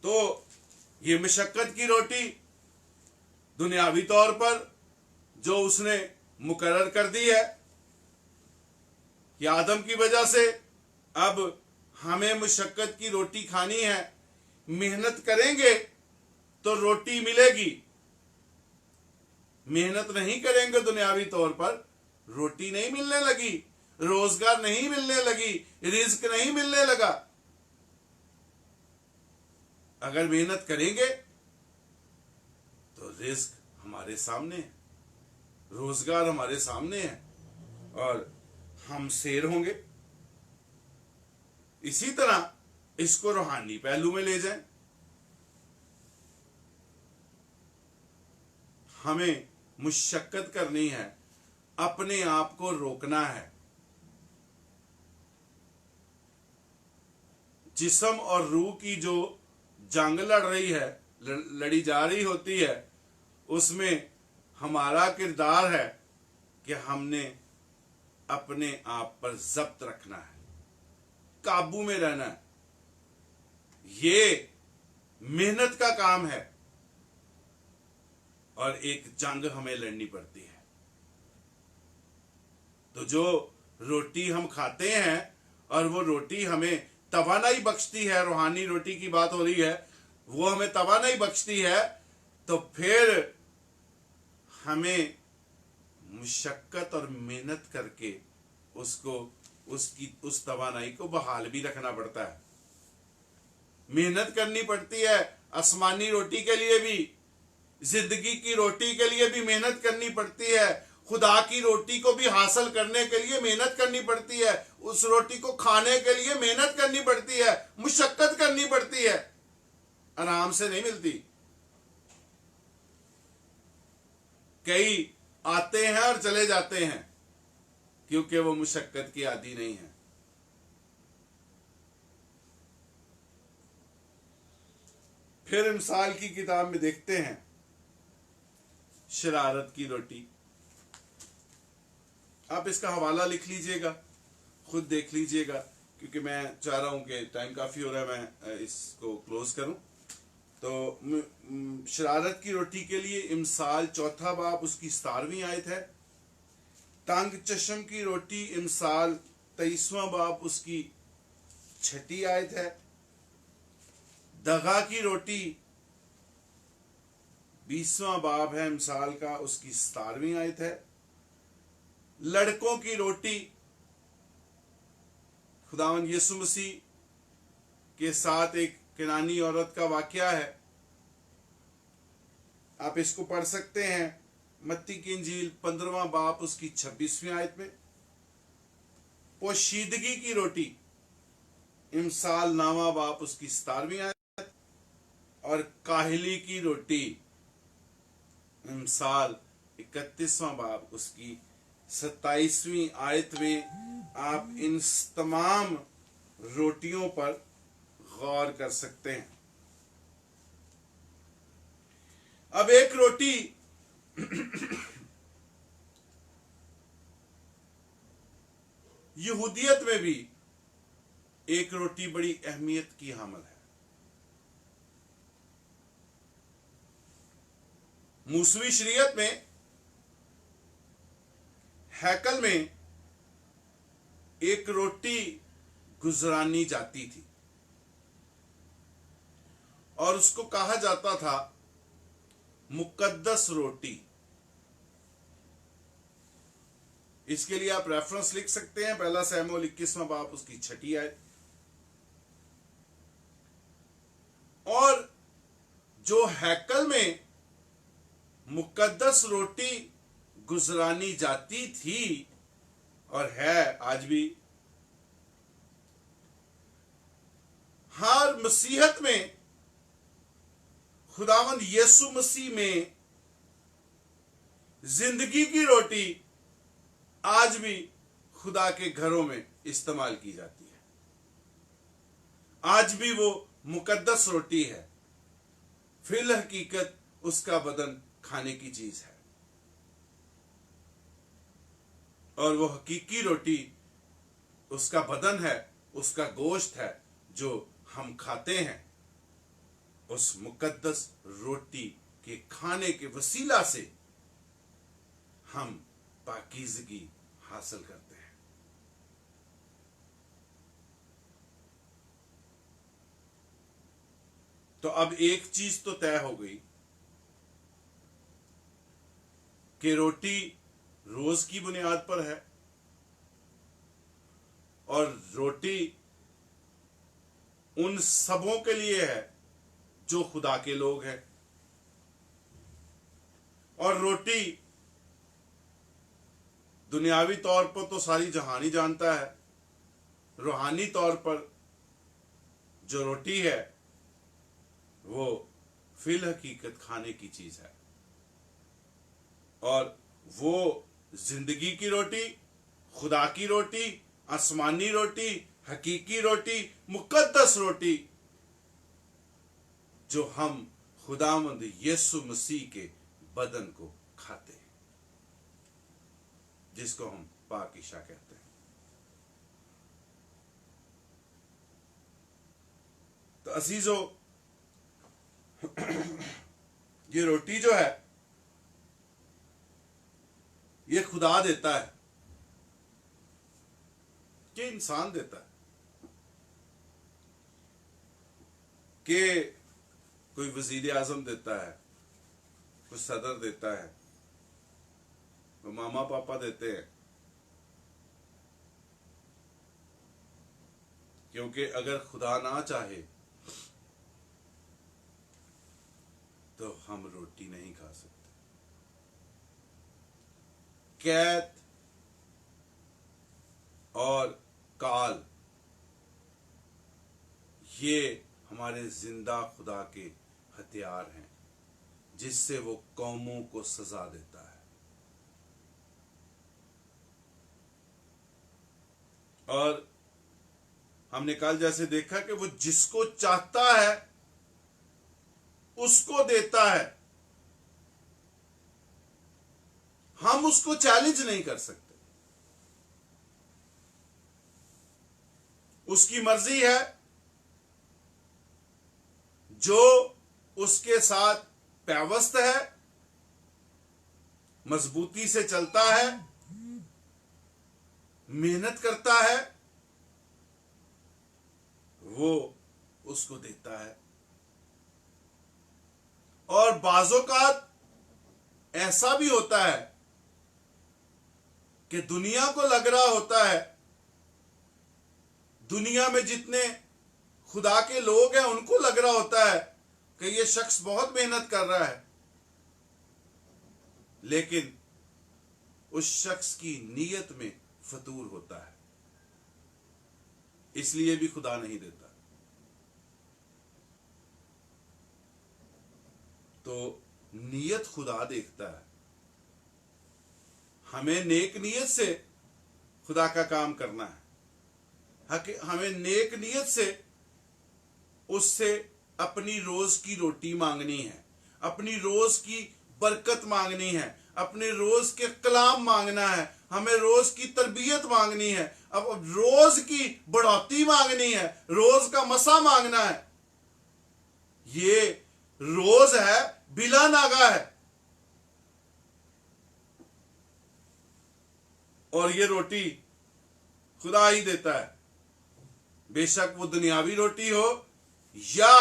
तो ये मुशक्कत की रोटी दुनियावी तौर पर जो उसने मुकर्रर कर दी है, कि आदम की वजह से अब हमें मुशक्कत की रोटी खानी है, मेहनत करेंगे तो रोटी मिलेगी, मेहनत नहीं करेंगे दुनियावी तौर पर रोटी नहीं मिलने लगी, रोजगार नहीं मिलने लगी, रिज्क नहीं मिलने लगा। अगर मेहनत करेंगे तो रिज्क हमारे सामने है, रोजगार हमारे सामने है और हम शेर होंगे। इसी तरह इसको रूहानी पहलू में ले जाएं। हमें मुशक्कत करनी है, अपने आप को रोकना है। जिस्म और रूह की जो जंग लड़ रही है, लड़ी जा रही होती है, उसमें हमारा किरदार है कि हमने अपने आप पर जब्त रखना है, काबू में रहना है। ये मेहनत का काम है और एक जंग हमें लड़नी पड़ती है। तो जो रोटी हम खाते हैं और वो रोटी हमें तवानाई बख्शती है, रूहानी रोटी की बात हो रही है, वो हमें तवानाई बख्शती है, तो फिर हमें मुशक्कत और मेहनत करके उसको उस तवानाई को बहाल भी रखना पड़ता है। मेहनत करनी पड़ती है आसमानी रोटी के लिए भी, जिंदगी की रोटी के लिए भी मेहनत करनी पड़ती है, खुदा की रोटी को भी हासिल करने के लिए मेहनत करनी पड़ती है, उस रोटी को खाने के लिए मेहनत करनी पड़ती है, मुशक्कत करनी पड़ती है, आराम से नहीं मिलती। कई आते हैं और चले जाते हैं क्योंकि वो मुशक्कत की आदी नहीं है। फिर मिसाल की किताब में देखते हैं शरारत की रोटी। आप इसका हवाला लिख लीजिएगा, खुद देख लीजिएगा, क्योंकि मैं चाह रहा हूं कि टाइम काफी हो रहा है, मैं इसको क्लोज करूं। तो शरारत की रोटी के लिए इमसाल 4 बाब उसकी 17वीं आयत है। तंग चश्म की रोटी इमसाल 23वां बाब उसकी 6ठी आयत है। दगा की रोटी 20वां बाब है इमसाल का, उसकी 17वीं आयत है। लड़कों की रोटी, खुदावंद यीशु मसीह के साथ एक केनानी औरत का वाकया है, आप इसको पढ़ सकते हैं मत्ती की इंजील 15वां बाब उसकी 26वीं आयत में। पोशीदगी की रोटी इमसाल 9वां बाब उसकी 17वीं आयत और काहिली की रोटी इमसाल 31वां बाब उसकी 27वीं आयत में आप इन तमाम रोटियों पर गौर कर सकते हैं। अब एक रोटी यहूदियत में भी एक रोटी बड़ी अहमियत की हामिल है। मूसवी शरीयत में हैकल में एक रोटी गुजरानी जाती थी और उसको कहा जाता था मुकद्दस रोटी। इसके लिए आप रेफरेंस लिख सकते हैं, 1 शमूएल 21वां बाब उसकी 6ठी आयत। और जो हैकल में मुकद्दस रोटी गुजरानी जाती थी और है आज भी, हर मसीहत में खुदावंद यीशु मसीह में जिंदगी की रोटी आज भी खुदा के घरों में इस्तेमाल की जाती है। आज भी वो मुकद्दस रोटी है, फिल हकीकत उसका बदन खाने की चीज है और वो हकीकी रोटी उसका बदन है, उसका गोश्त है जो हम खाते हैं। उस मुकद्दस रोटी के खाने के वसीला से हम पाकीज़गी हासिल करते हैं। तो अब एक चीज तो तय हो गई कि रोटी रोज की बुनियाद पर है, और रोटी उन सबों के लिए है जो खुदा के लोग हैं। और रोटी दुनियावी तौर पर तो सारी जहानी जानता है, रूहानी तौर पर जो रोटी है वो फिल हकीकत खाने की चीज है, और वो जिंदगी की रोटी, खुदा की रोटी, आसमानी रोटी, हकीकी रोटी, मुकद्दस रोटी, जो हम खुदावंद यीशु मसीह के बदन को खाते हैं, जिसको हम पाक ईशा कहते हैं। तो अजीजों, ये रोटी जो है ये खुदा देता है कि इंसान देता है? कि कोई वजीर आजम देता है, कोई सदर देता है, कोई मामा पापा देते हैं? क्योंकि अगर खुदा ना चाहे तो हम रोटी नहीं खा सकते। कैद और काल, ये हमारे जिंदा खुदा के हथियार हैं जिससे वो कौमों को सजा देता है। और हमने कल जैसे देखा कि वो जिसको चाहता है उसको देता है, हम उसको चैलेंज नहीं कर सकते। उसकी मर्जी है, जो उसके साथ पैवस्त है, मजबूती से चलता है, मेहनत करता है, वो उसको देता है। और बाज़ोकात ऐसा भी होता है कि दुनिया को लग रहा होता है, दुनिया में जितने खुदा के लोग हैं उनको लग रहा होता है कि ये शख्स बहुत मेहनत कर रहा है, लेकिन उस शख्स की नीयत में फतूर होता है, इसलिए भी खुदा नहीं देता। तो नीयत खुदा देखता है। हमें नेक नीयत से खुदा का काम करना है, हमें नेक नीयत से उससे अपनी रोज की रोटी मांगनी है, अपनी रोज की बरकत मांगनी है, अपने रोज के कलाम मांगना है, हमें रोज की तरबियत मांगनी है, अब रोज की बढ़ोतरी मांगनी है, रोज का मसा मांगना है। ये रोज है, बिला नागा है, और ये रोटी खुदा ही देता है, बेशक वो दुनियावी रोटी हो या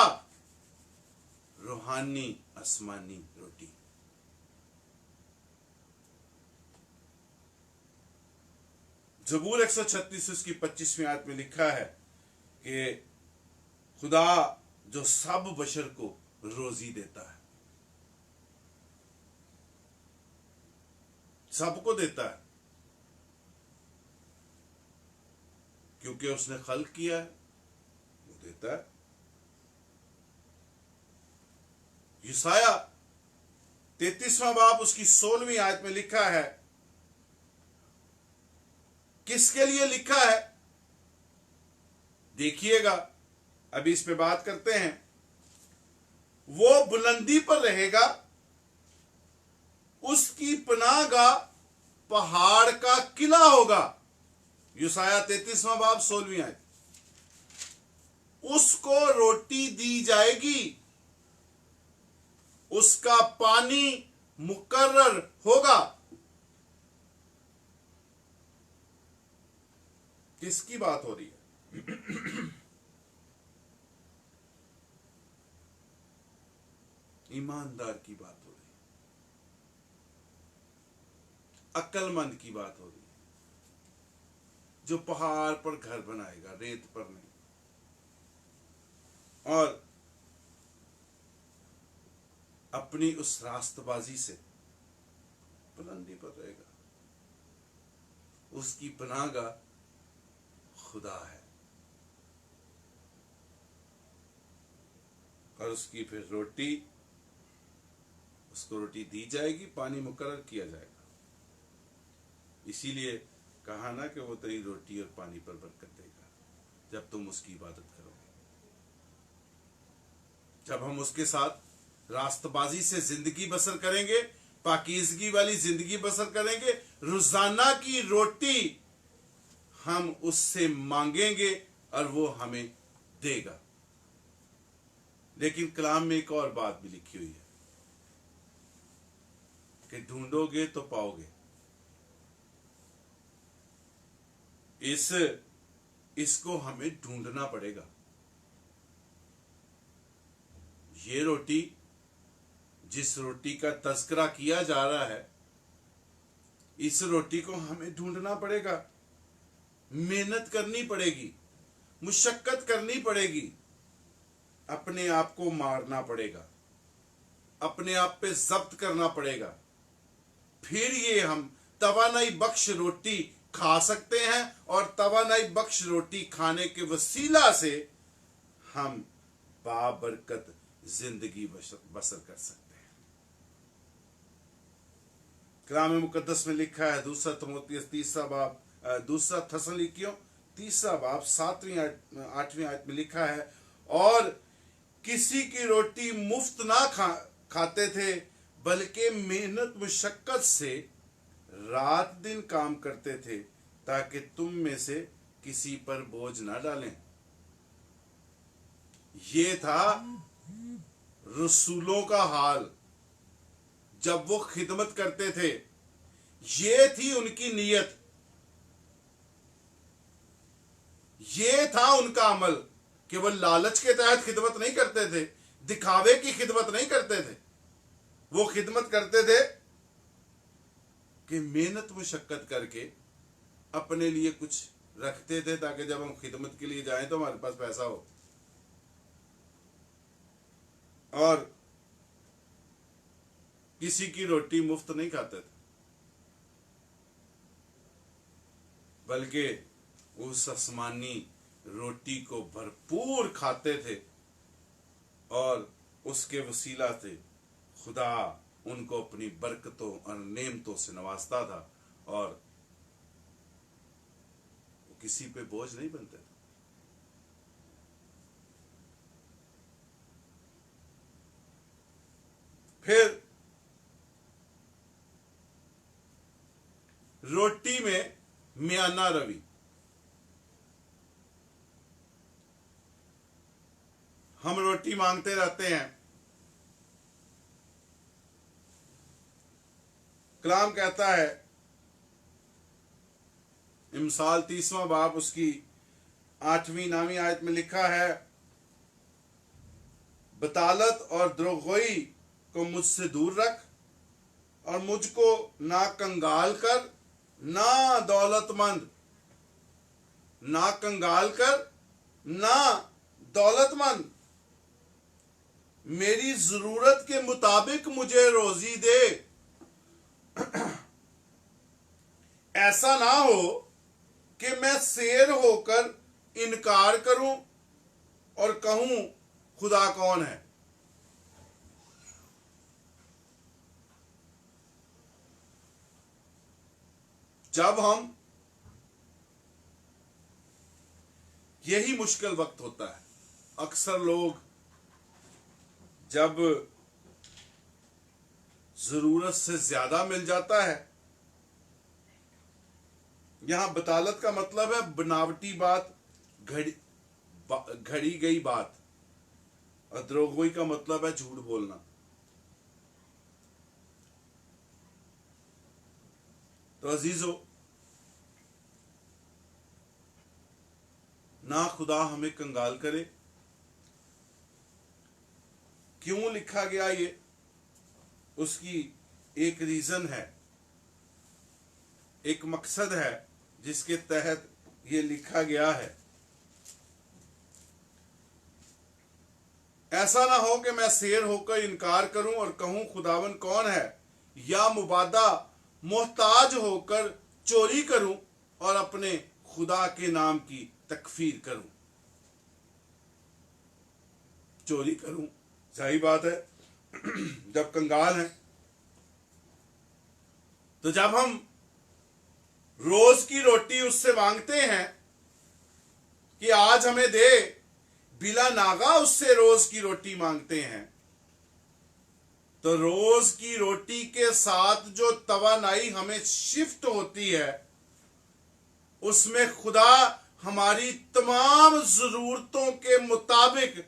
रूहानी आसमानी रोटी। ज़बूर 136 उसकी 25वीं आयत में लिखा है कि खुदा जो सब बशर को रोजी देता है, सबको देता है, क्योंकि उसने खल्क किया है, वो देता है। यशाया 33वां बाब उसकी 16वीं आयत में लिखा है, किसके लिए लिखा है देखिएगा, अभी इस पे बात करते हैं। वो बुलंदी पर रहेगा, उसकी पनाहगाह पहाड़ का किला होगा। यशाया 33वां बाब 16वीं आयत। उसको रोटी दी जाएगी, उसका पानी मुकर्रर होगा। किसकी बात हो रही है? ईमानदार की बात हो रही है, अक्लमंद की बात हो रही है, जो पहाड़ पर घर बनाएगा, रेत पर नहीं, और अपनी उस रास्तबाजी से बुलंदी पर रहेगा। उसकी पनाहगाह खुदा है, और उसकी फिर रोटी, उसको रोटी दी जाएगी, पानी मुकर्रर किया जाएगा। इसीलिए कहा ना कि वो तेरी रोटी और पानी पर बरकत देगा जब तुम उसकी इबादत करोगे। जब हम उसके साथ रास्तबाजी से जिंदगी बसर करेंगे, पाकीज़गी वाली जिंदगी बसर करेंगे, रोजाना की रोटी हम उससे मांगेंगे और वो हमें देगा। लेकिन कलाम में एक और बात भी लिखी हुई है कि ढूंढोगे तो पाओगे। इसको हमें ढूंढना पड़ेगा। ये रोटी, जिस रोटी का तस्करा किया जा रहा है, इस रोटी को हमें ढूंढना पड़ेगा, मेहनत करनी पड़ेगी, मुशक्कत करनी पड़ेगी, अपने आप को मारना पड़ेगा, अपने आप पे जब्त करना पड़ेगा। फिर ये हम तवानाई बख्श रोटी खा सकते हैं, और तवानाई बख्श रोटी खाने के वसीला से हम बाबरकत जिंदगी बसर कर सकते हैं। कलाम मुकद्दस में लिखा है, दूसरा थस्सलुनीकियों तीसरा बाब 7वीं 8वीं आयत में लिखा है, और किसी की रोटी मुफ्त ना खाते थे, बल्कि मेहनत मुशक्कत से रात दिन काम करते थे, ताकि तुम में से किसी पर बोझ ना डालें। ये था रसूलों का हाल जब वो खिदमत करते थे। ये थी उनकी नीयत, ये था उनका अमल। केवल लालच के तहत खिदमत नहीं करते थे, दिखावे की खिदमत नहीं करते थे। वो खिदमत करते थे कि मेहनत मुशक्कत करके अपने लिए कुछ रखते थे, ताकि जब हम खिदमत के लिए जाएं तो हमारे पास पैसा हो। और किसी की रोटी मुफ्त नहीं खाते थे, बल्कि उस आसमानी रोटी को भरपूर खाते थे, और उसके वसीला से खुदा उनको अपनी बरकतों और नेमतों से नवाजता था, और वो किसी पे बोझ नहीं बनते थे। फिर रोटी में मियाना रवि, हम रोटी मांगते रहते हैं। कलाम कहता है, इमसाल 30वां बाब उसकी 8वीं 9वीं आयत में लिखा है, बतालत और द्रोगोई को मुझसे दूर रख, और मुझको ना कंगाल कर ना दौलतमंद, ना कंगाल कर ना दौलतमंद, मेरी जरूरत के मुताबिक मुझे रोजी दे। ऐसा ना हो कि मैं शेर होकर इनकार करूं और कहूं खुदा कौन है। जब हम, यही मुश्किल वक्त होता है, अक्सर लोग जब जरूरत से ज्यादा मिल जाता है, यहां बतालत का मतलब है बनावटी बात, घड़ी गई बात, और द्रोगोई का मतलब है झूठ बोलना। तो अजीजों, ना खुदा हमें कंगाल करे। क्यों लिखा गया ये? उसकी एक रीजन है, एक मकसद है जिसके तहत ये लिखा गया है। ऐसा ना हो कि मैं शेर होकर इनकार करूं और कहूं खुदावन कौन है, या मुबादा मोहताज होकर चोरी करूं और अपने खुदा के नाम की तकफीर करूं। चोरी करूं, सही बात है, जब कंगाल है तो जब हम रोज की रोटी उससे मांगते हैं कि आज हमें दे, बिला नागा उससे रोज की रोटी मांगते हैं, तो रोज की रोटी के साथ जो तवानाई हमें शिफ्ट होती है उसमें खुदा हमारी तमाम जरूरतों के मुताबिक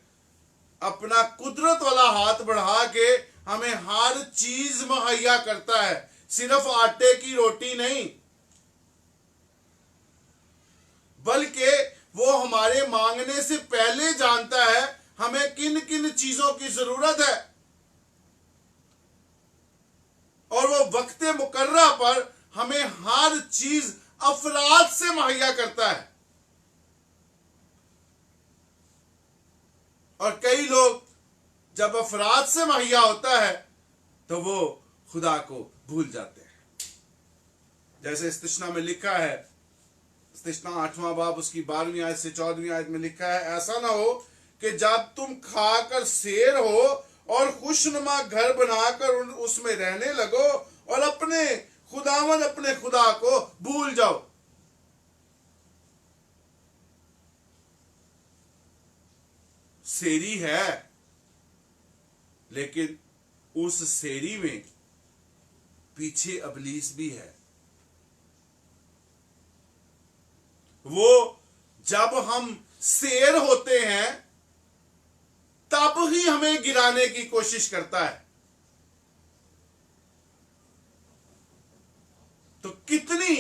अपना कुदरत वाला हाथ बढ़ा के हमें हर चीज मुहैया करता है, सिर्फ आटे की रोटी नहीं, बल्कि वो हमारे मांगने से पहले जानता है हमें किन किन चीजों की जरूरत है, और वो वक्त मुकर्रा पर हमें हर चीज अफराद से मुहैया करता है। और कई लोग जब अफराद से मुहैया होता है तो वो खुदा को भूल जाते हैं। जैसे इस्तिश्ना में लिखा है, इस्तिश्ना 8वां बाब उसकी 12वीं आयत से 14वीं आयत में लिखा है, ऐसा ना हो कि जब तुम खाकर शेर हो और खुशनुमा घर बनाकर उसमें रहने लगो और अपने खुदा को भूल जाओ। शेरी है, लेकिन उस शेरी में पीछे इब्लीस भी है। वो जब हम शेर होते हैं तब ही हमें गिराने की कोशिश करता है। तो कितनी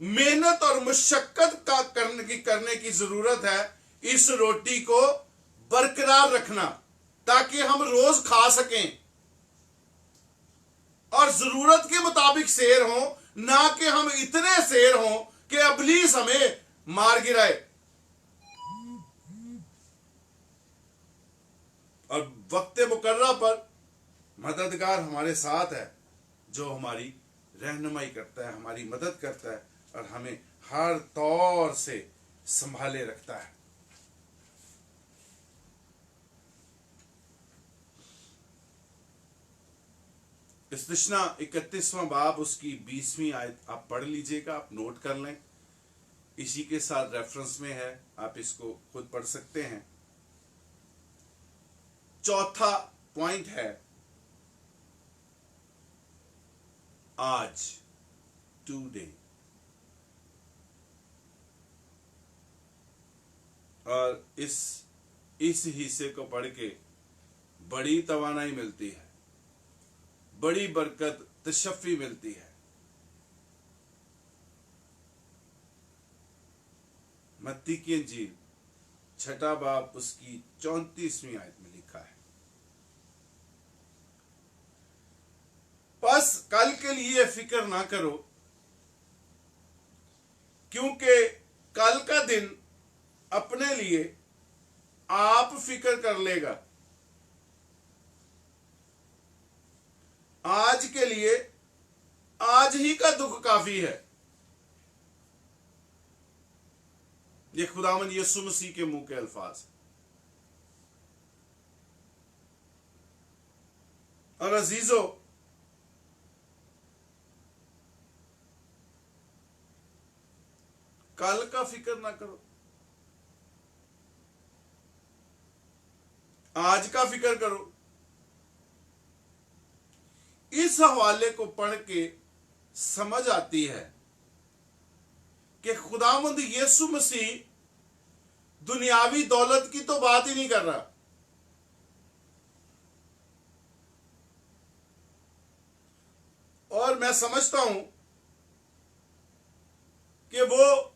मेहनत और मुशक्कत का करने की जरूरत है इस रोटी को बरकरार रखना, ताकि हम रोज खा सकें और जरूरत के मुताबिक शेर हो, ना कि हम इतने शेर हों कि इब्लीस हमें मार गिराए। और वक्त मुकर्रा पर मददगार हमारे साथ है, जो हमारी रहनुमाई करता है, हमारी मदद करता है और हमें हर तौर से संभाले रखता है। इस्तिश्ना 31वां बाब उसकी 20वीं आयत आप पढ़ लीजिएगा, आप नोट कर लें, इसी के साथ रेफरेंस में है, आप इसको खुद पढ़ सकते हैं। चौथा पॉइंट है आज, टुडे। और इस हिस्से को पढ़ के बड़ी तवानाई मिलती है, बड़ी बरकत तशफ़ी मिलती है। मत्ती की इंजील 6वां बाब उसकी 34वीं आयत में लिखा है, बस कल के लिए फिक्र ना करो, क्योंकि कल का दिन अपने लिए आप फिक्र कर लेगा। आज के लिए आज ही का दुख काफी है। ये खुदावंद यीशु मसीह के मुंह के अल्फाज। और अजीजों, कल का फिक्र ना करो, आज का फिक्र करो। इस हवाले को पढ़ के समझ आती है कि खुदावंद यीशु मसीह दुनियावी दौलत की तो बात ही नहीं कर रहा, और मैं समझता हूं कि वो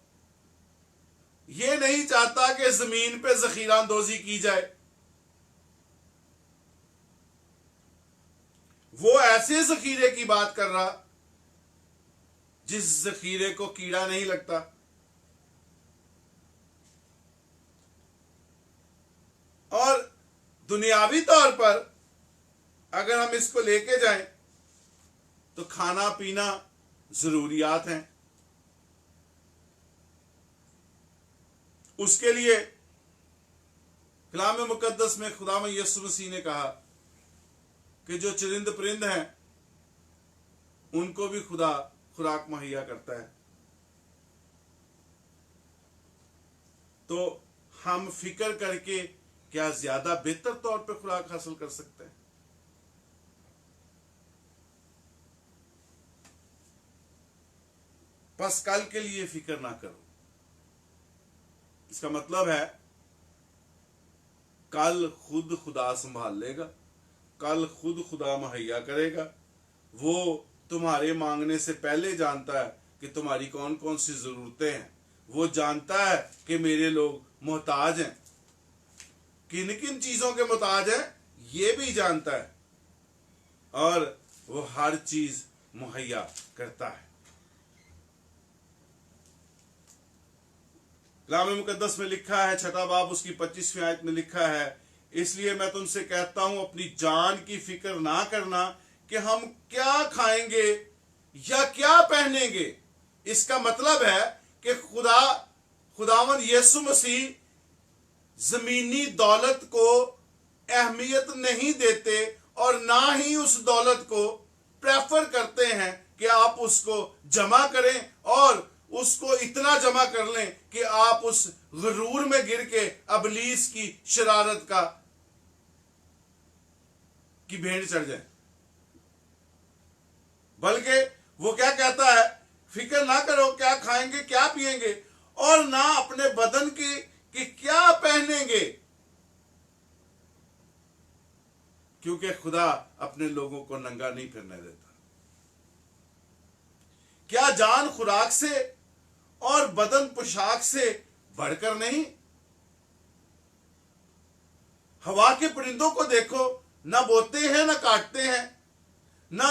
ये नहीं चाहता कि जमीन पे जखीरांदोजी की जाए। वो ऐसे जखीरे की बात कर रहा जिस जखीरे को कीड़ा नहीं लगता। और दुनियावी तौर पर अगर हम इसको लेके जाएं तो खाना पीना जरूरियात हैं। उसके लिए कलाम मुकद्दस में खुदा यीशु मसीह ने कहा कि जो चरिंद परिंद हैं उनको भी खुदा खुराक मुहैया करता है। तो हम फिक्र करके क्या ज्यादा बेहतर तौर पे खुराक हासिल कर सकते हैं? बस कल के लिए फिक्र ना करो। इसका मतलब है कल खुद खुदा संभाल लेगा, कल खुद खुदा मुहैया करेगा। वो तुम्हारे मांगने से पहले जानता है कि तुम्हारी कौन कौन सी जरूरतें हैं। वो जानता है कि मेरे लोग मोहताज हैं, किन किन चीजों के मोहताज हैं ये भी जानता है, और वो हर चीज मुहैया करता है। कलाम मुकद्दस में लिखा है, 6 बाब उसकी 25वीं आयत में लिखा है, इसलिए मैं तुमसे कहता हूं अपनी जान की फिक्र ना करना कि हम क्या खाएंगे या क्या पहनेंगे। इसका मतलब है कि खुदावन यीशु मसीह जमीनी दौलत को अहमियत नहीं देते और ना ही उस दौलत को प्रेफर करते हैं कि आप उसको जमा करें और उसको इतना जमा कर लें कि आप उस गुरूर में गिर के अबलीस की शरारत की भेंट चढ़ जाए। बल्कि वो क्या कहता है, फिक्र ना करो क्या खाएंगे क्या पिएंगे, और ना अपने बदन की कि क्या पहनेंगे, क्योंकि खुदा अपने लोगों को नंगा नहीं फिरने देता। क्या जान खुराक से और बदन पोशाक से बढ़कर नहीं? हवा के परिंदों को देखो, ना बोते हैं ना काटते हैं ना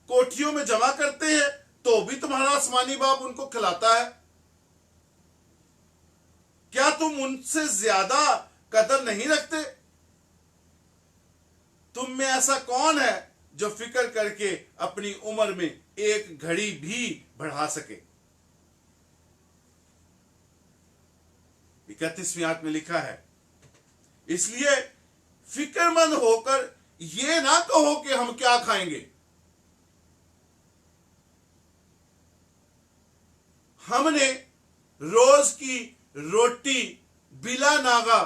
कोठियों में जमा करते हैं, तो भी तुम्हारा आसमानी बाप उनको खिलाता है। क्या तुम उनसे ज्यादा कदर नहीं रखते? तुम में ऐसा कौन है जो फिक्र करके अपनी उम्र में एक घड़ी भी बढ़ा सके? 31वीं आयत में लिखा है, इसलिए फिक्रमंद होकर ये ना कहो कि हम क्या खाएंगे। हमने रोज की रोटी बिला नागा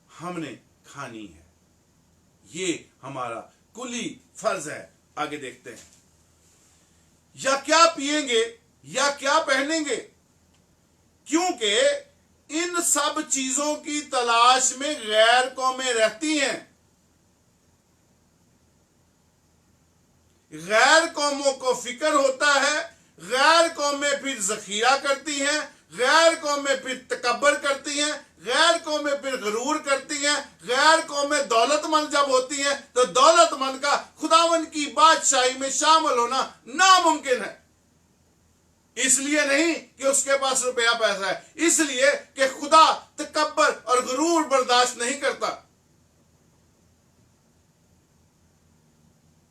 हमने खानी है, ये हमारा कुली फर्ज है। आगे देखते हैं, या क्या पिएंगे या क्या पहनेंगे, क्योंकि इन सब चीजों की तलाश में गैर कौमें रहती हैं। गैर कौमों को फिक्र होता है, गैर कौमें फिर जखीरा करती हैं, गैर कौमें फिर तकब्बर करती हैं, गैर कौमें फिर गरूर करती हैं, गैर कौमें दौलतमंद जब होती हैं तो दौलतमंद का खुदावन की बादशाही में शामिल होना नामुमकिन है। इसलिए नहीं कि उसके पास रुपया पैसा है, इसलिए कि खुदा तकब्बर और गरूर बर्दाश्त नहीं करता।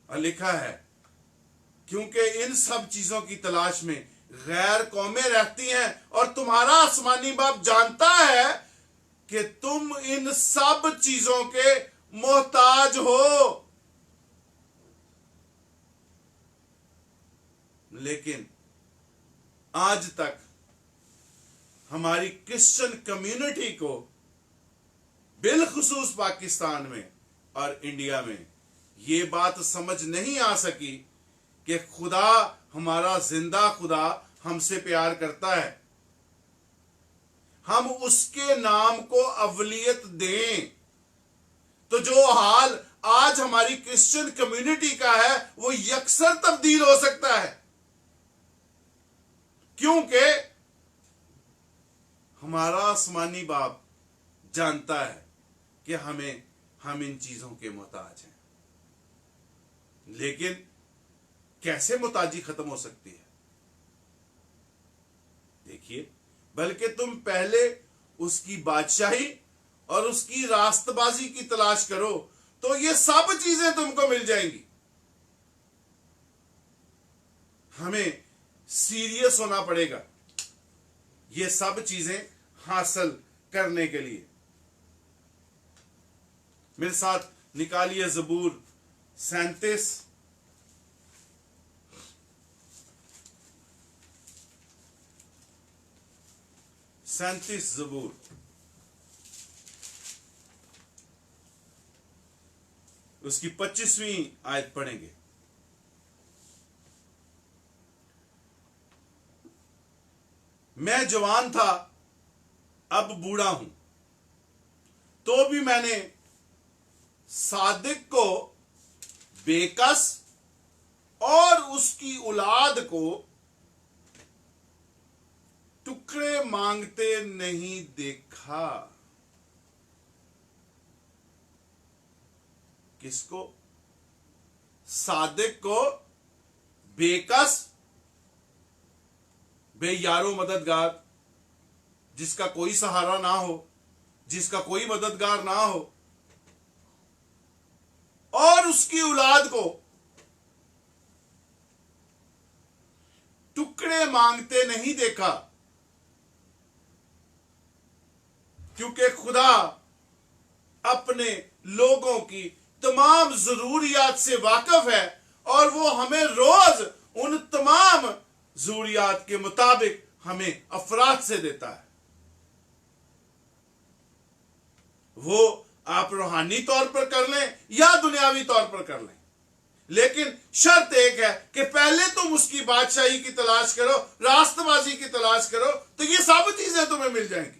और लिखा है, क्योंकि इन सब चीजों की तलाश में गैर कौमें रहती हैं और तुम्हारा आसमानी बाप जानता है कि तुम इन सब चीजों के मोहताज हो। लेकिन आज तक हमारी क्रिश्चियन कम्युनिटी को, बिलखुसूस पाकिस्तान में और इंडिया में, ये बात समझ नहीं आ सकी कि खुदा, हमारा जिंदा खुदा हमसे प्यार करता है। हम उसके नाम को अवलियत दें तो जो हाल आज हमारी क्रिश्चियन कम्युनिटी का है वो यकसर तब्दील हो सकता है, क्योंकि हमारा आसमानी बाप जानता है कि हम इन चीजों के मोहताज हैं। लेकिन कैसे मुताजी खत्म हो सकती है? देखिए, बल्कि तुम पहले उसकी बादशाही और उसकी रास्तबाजी की तलाश करो तो ये सब चीजें तुमको मिल जाएंगी। हमें सीरियस होना पड़ेगा ये सब चीजें हासिल करने के लिए। मेरे साथ निकालिए ज़बूर 37, ज़बूर, उसकी 25वीं आयत पढ़ेंगे। मैं जवान था, अब बूढ़ा हूं, तो भी मैंने सादिक को बेकस और उसकी औलाद को टुकड़े मांगते नहीं देखा। किसको? सादिक को बेकस, बेयारो मददगार, जिसका कोई सहारा ना हो, जिसका कोई मददगार ना हो, और उसकी औलाद को टुकड़े मांगते नहीं देखा। क्योंकि खुदा अपने लोगों की तमाम जरूरियात से वाकिफ है और वो हमें रोज उन तमाम जरूरियात के मुताबिक हमें अफराद से देता है। वो आप रूहानी तौर पर कर लें या दुनियावी तौर पर कर लें, लेकिन शर्त एक है कि पहले तुम उसकी बादशाही की तलाश करो, रास्तबाजी की तलाश करो, तो ये सब चीजें तुम्हें मिल जाएंगी।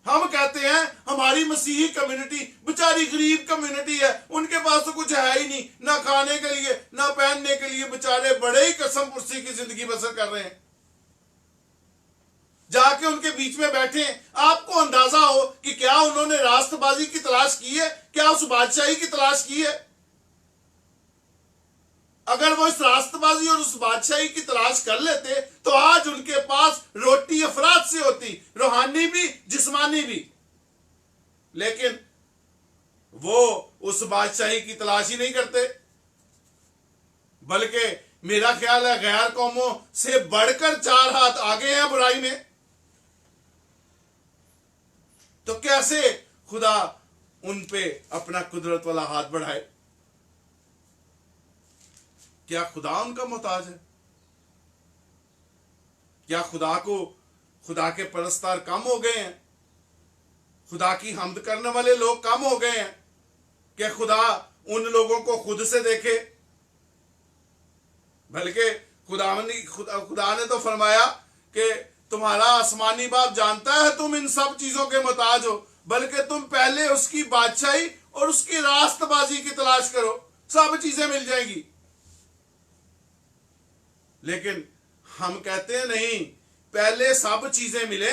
हम कहते हैं हमारी मसीही कम्युनिटी बेचारी गरीब कम्युनिटी है, उनके पास तो कुछ है ही नहीं, ना खाने के लिए ना पहनने के लिए, बेचारे बड़े ही कसम पुरसी की जिंदगी बसर कर रहे हैं। जाके उनके बीच में बैठे, आपको अंदाजा हो कि क्या उन्होंने रास्तबाजी की तलाश की है, क्या उस बादशाही की तलाश की है? अगर वो इस रास्तबाजी और उस बादशाही की तलाश कर लेते तो आज उनके पास रोटी अफराद से होती, रूहानी भी जिस्मानी भी। लेकिन वो उस बादशाही की तलाश ही नहीं करते, बल्कि मेरा ख्याल है गैर कौमों से बढ़कर 4 हाथ आगे हैं बुराई में। तो कैसे खुदा उन पे अपना कुदरत वाला हाथ बढ़ाए? क्या खुदा उनका मोहताज है? क्या खुदा के परस्तार कम हो गए हैं? खुदा की हमद करने वाले लोग कम हो गए हैं? क्या खुदा उन लोगों को खुद से देखे? बल्कि खुदा ने तो फरमाया कि तुम्हारा आसमानी बाप जानता है तुम इन सब चीजों के मोहताज हो, बल्कि तुम पहले उसकी बादशाही और उसकी रास्तबाजी की तलाश करो, सब चीजें मिल जाएंगी। लेकिन हम कहते हैं नहीं, पहले सब चीजें मिले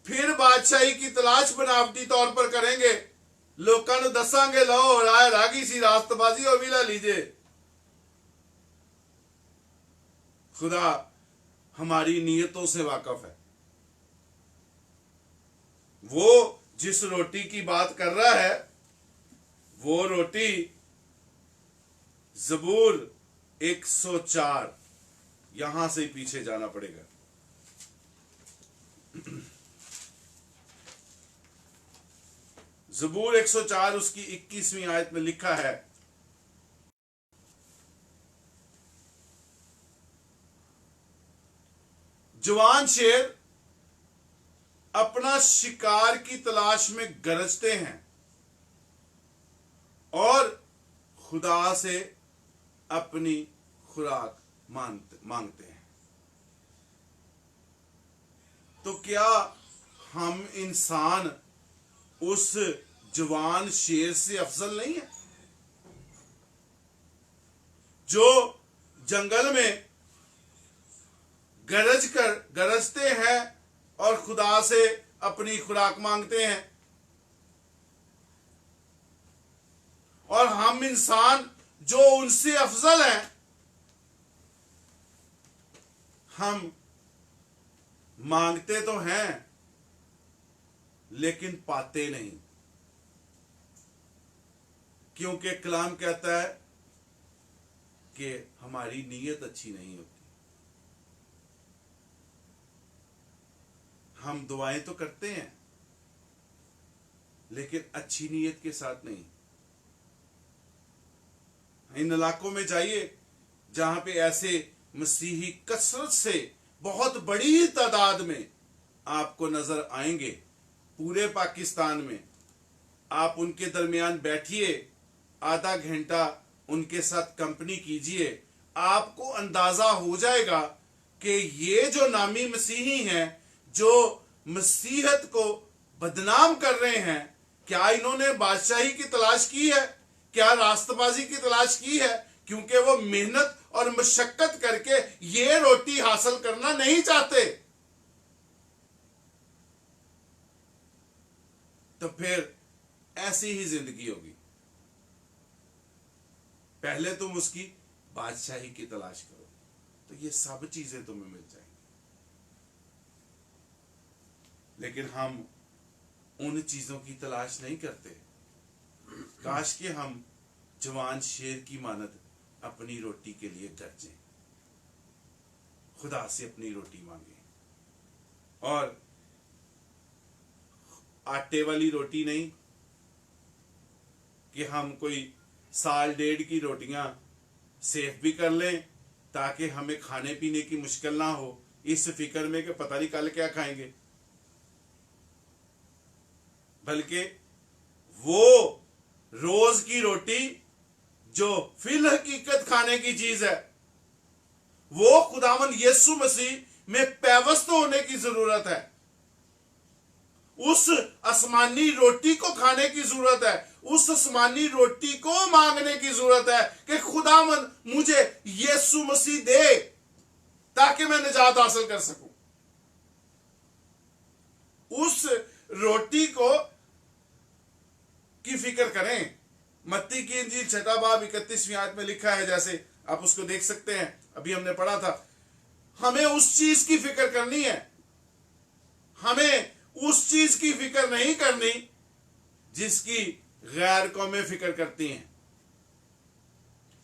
फिर बादशाही की तलाश बनावटी तौर पर करेंगे, लोगों को दसांगे लो रागी सी रास्तबाजी और भी ला लीजिए। खुदा हमारी नीयतों से वाकिफ है। वो जिस रोटी की बात कर रहा है वो रोटी ज़बूर 104, यहां से पीछे जाना पड़ेगा। ज़बूर 104 उसकी 21वीं आयत में लिखा है, जवान शेर अपना शिकार की तलाश में गरजते हैं और खुदा से अपनी खुराक मांगते हैं। तो क्या हम इंसान उस जवान शेर से अफजल नहीं है जो जंगल में गरजते हैं और खुदा से अपनी खुराक मांगते हैं? और हम इंसान जो उनसे अफजल हैं, हम मांगते तो हैं लेकिन पाते नहीं, क्योंकि कलाम कहता है कि हमारी नीयत अच्छी नहीं होती। हम दुआएं तो करते हैं लेकिन अच्छी नीयत के साथ नहीं। इन इलाकों में जाइए जहां पे ऐसे मसीही कसरत से बहुत बड़ी तादाद में आपको नजर आएंगे। पूरे पाकिस्तान में आप उनके दरमियान बैठिए, आधा घंटा उनके साथ कंपनी कीजिए, आपको अंदाजा हो जाएगा कि ये जो नामी मसीही हैं, जो मसीहत को बदनाम कर रहे हैं, क्या इन्होंने बादशाही की तलाश की है? क्या रास्तबाजी की तलाश की है? क्योंकि वो मेहनत और मशक्कत करके ये रोटी हासिल करना नहीं चाहते। तो फिर ऐसी ही जिंदगी होगी। पहले तुम उसकी बादशाही की तलाश करो तो ये सब चीजें तुम्हें मिल जाएंगी। लेकिन हम उन चीजों की तलाश नहीं करते। काश कि हम जवान शेर की मानद अपनी रोटी के लिए गरजें, खुदा से अपनी रोटी मांगे, और आटे वाली रोटी नहीं कि हम कोई साल डेढ़ की रोटियां सेफ भी कर लें ताकि हमें खाने पीने की मुश्किल ना हो, इस फिक्र में कि पता नहीं कल क्या खाएंगे। बल्कि वो रोज की रोटी जो फिल हकीकत खाने की चीज है, वो खुदावन यीशु मसीह में पैवस्त होने की जरूरत है। उस आसमानी रोटी को खाने की जरूरत है, उस आसमानी रोटी को मांगने की जरूरत है कि खुदावन मुझे यीशु मसीह दे ताकि मैं निजात हासिल कर सकूं। उस रोटी को की फिक्र करें। मत्ती की इंजील 6 बाब 31वीं आयत में लिखा है, जैसे आप उसको देख सकते हैं, अभी हमने पढ़ा था। हमें उस चीज की फिक्र करनी है, हमें उस चीज की फिक्र नहीं करनी जिसकी गैर कौमें फिक्र करती हैं।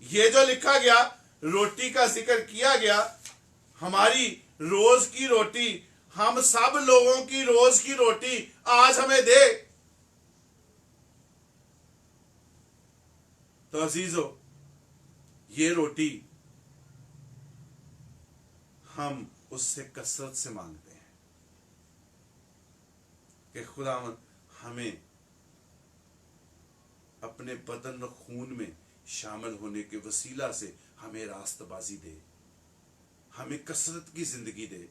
ये जो लिखा गया, रोटी का जिक्र किया गया, हमारी रोज की रोटी, हम सब लोगों की रोज की रोटी आज हमें दे। तो अजीजों, ये रोटी हम उससे कसरत से मांगते हैं कि खुदावंद हमें अपने बदन और खून में शामिल होने के वसीला से हमें रास्तबाजी दे, हमें कसरत की जिंदगी दे,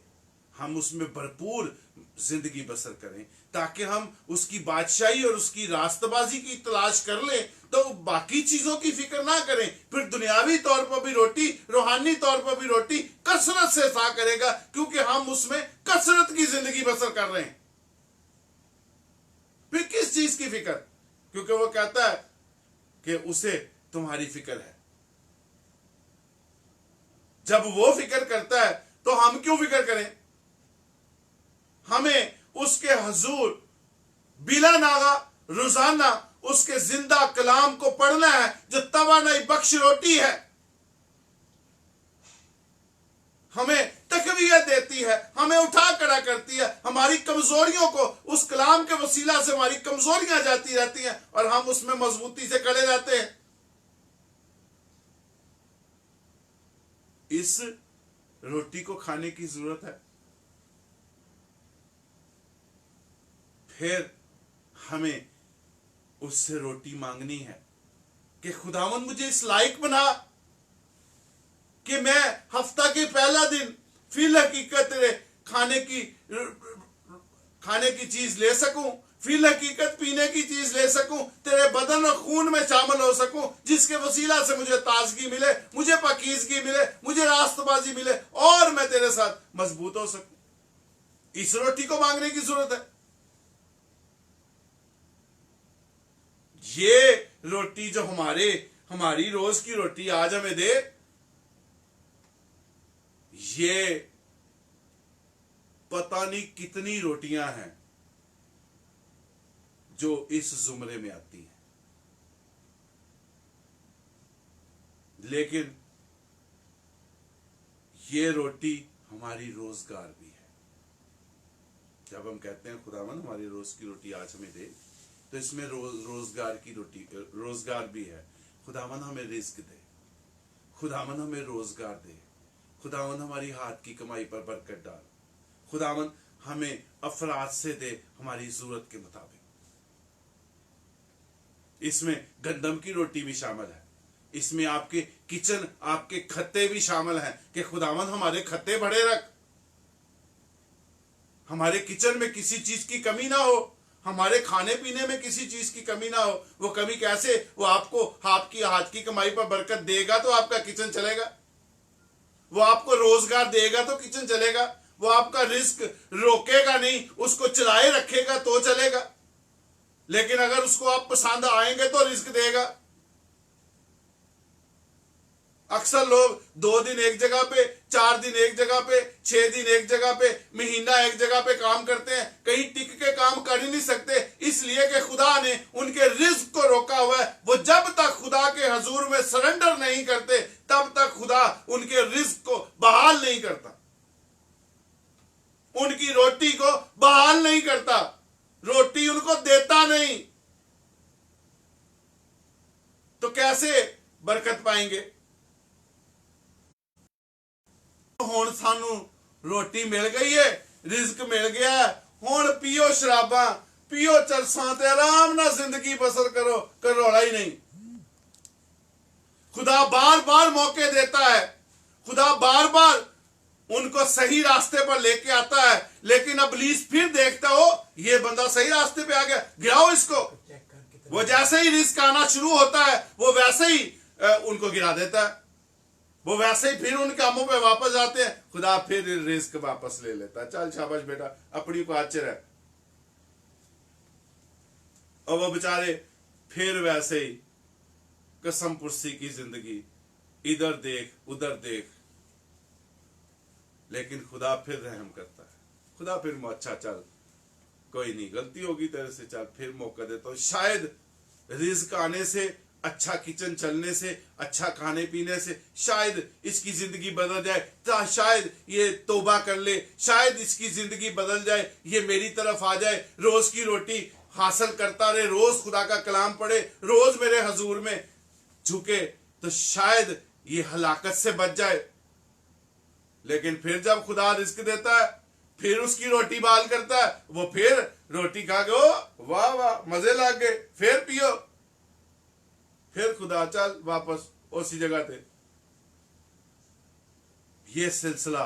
हम उसमें भरपूर जिंदगी बसर करें ताकि हम उसकी बादशाही और उसकी रास्तबाजी की तलाश कर लें, तो बाकी चीजों की फिक्र ना करें। फिर दुनियावी तौर पर भी रोटी, रूहानी तौर पर भी रोटी कसरत से सा करेगा, क्योंकि हम उसमें कसरत की जिंदगी बसर कर रहे हैं। फिर किस चीज की फिक्र? क्योंकि वो कहता है कि उसे तुम्हारी फिक्र है। जब वो फिक्र करता है तो हम क्यों फिक्र करें? हमें उसके हुजूर बिला नागा रोजाना उसके जिंदा कलाम को पढ़ना है, जो तवानाई बख्श रोटी है, हमें तकवीयत देती है, हमें उठा खड़ा करती है। हमारी कमजोरियों को उस कलाम के वसीला से हमारी कमजोरियां जाती रहती हैं और हम उसमें मजबूती से खड़े रहते हैं। इस रोटी को खाने की जरूरत है। फिर हमें उससे रोटी मांगनी है कि खुदावन मुझे इस लायक बना कि मैं हफ्ता के पहला दिन फिल हकीकत खाने की चीज ले सकूं, फिल हकीकत पीने की चीज ले सकूं, तेरे बदन और खून में शामिल हो सकूं, जिसके वसीला से मुझे ताजगी मिले, मुझे पाकीज़गी मिले, मुझे रास्तबाजी मिले और मैं तेरे साथ मजबूत हो सकूं। इस रोटी को मांगने की जरूरत है। ये रोटी जो हमारी रोज की रोटी आज हमें दे, ये पता नहीं कितनी रोटियां हैं जो इस जुमरे में आती हैं, लेकिन ये रोटी हमारी रोजगार भी है। जब हम कहते हैं खुदावन हमारी रोज की रोटी आज हमें दे, तो इसमें रोजगार की रोटी, रोजगार भी है। खुदावन हमें रिस्क दे, खुदावन हमें रोजगार दे, खुदावन हमारी हाथ की कमाई पर बरकत डाल, खुदावन हमें अफराद से दे हमारी जरूरत के मुताबिक। इसमें गंदम की रोटी भी शामिल है, इसमें आपके किचन, आपके खत्ते भी शामिल हैं कि खुदावन हमारे खत्ते भरे रख, हमारे किचन में किसी चीज की कमी ना हो, हमारे खाने पीने में किसी चीज की कमी ना हो। वो कमी कैसे? वो आपको आपकी हाथ की कमाई पर बरकत देगा तो आपका किचन चलेगा, वो आपको रोजगार देगा तो किचन चलेगा, वो आपका रिस्क रोकेगा नहीं, उसको चलाए रखेगा तो चलेगा। लेकिन अगर उसको आप पसंद आएंगे तो रिस्क देगा। अक्सर लोग 2 दिन एक जगह पे, 4 दिन एक जगह पे, 6 दिन एक जगह पे, महीना एक जगह पे काम करते हैं, कहीं टिक के काम कर ही नहीं सकते, इसलिए कि खुदा ने उनके रिस्क को रोका हुआ है। वो जब तक खुदा के हजूर में सरेंडर नहीं करते तब तक खुदा उनके रिस्क को बहाल नहीं करता, उनकी रोटी को बहाल नहीं करता, रोटी उनको देता नहीं। तो कैसे बरकत पाएंगे? हुण सानू रोटी मिल गई है, रिस्क मिल गया है, हुण पियो शराबा, पियो चरसा ते आराम ना जिंदगी बसर करो, कर रौला ही नहीं। खुदा बार बार मौके देता है, खुदा बार बार उनको सही रास्ते पर लेके आता है, लेकिन इब्लीस फिर देखता हो ये बंदा सही रास्ते पे आ गया, गिराओ इसको। वो जैसे ही रिस्क आना शुरू होता है वो वैसे ही उनको गिरा देता है, वो वैसे ही फिर उन कामों पे वापस जाते हैं, खुदा फिर रिस्क वापस ले लेता है। चल शाबाश बेटा, अपनी को अच्छे रह। और वो बेचारे फिर वैसे ही कसम पुरसी की जिंदगी, इधर देख उधर देख। लेकिन खुदा फिर रहम करता है, खुदा फिर अच्छा चल कोई नहीं, गलती होगी तेरे से, चल फिर मौका देता हूं। शायद रिस्क आने से, अच्छा किचन चलने से, अच्छा खाने पीने से शायद इसकी जिंदगी बदल जाए, शायद ये तौबा कर ले, शायद इसकी जिंदगी बदल जाए, ये मेरी तरफ आ जाए, रोज की रोटी हासिल करता रहे, रोज खुदा का कलाम पढ़े, रोज मेरे हजूर में झुके, तो शायद ये हलाकत से बच जाए। लेकिन फिर जब खुदा रिस्क देता है, फिर उसकी रोटी बाल करता है, वो फिर रोटी खा गए, वाह वाह मजे लग गए, फिर पियो, फिर खुदा चल वापस उसी जगह पे। ये सिलसिला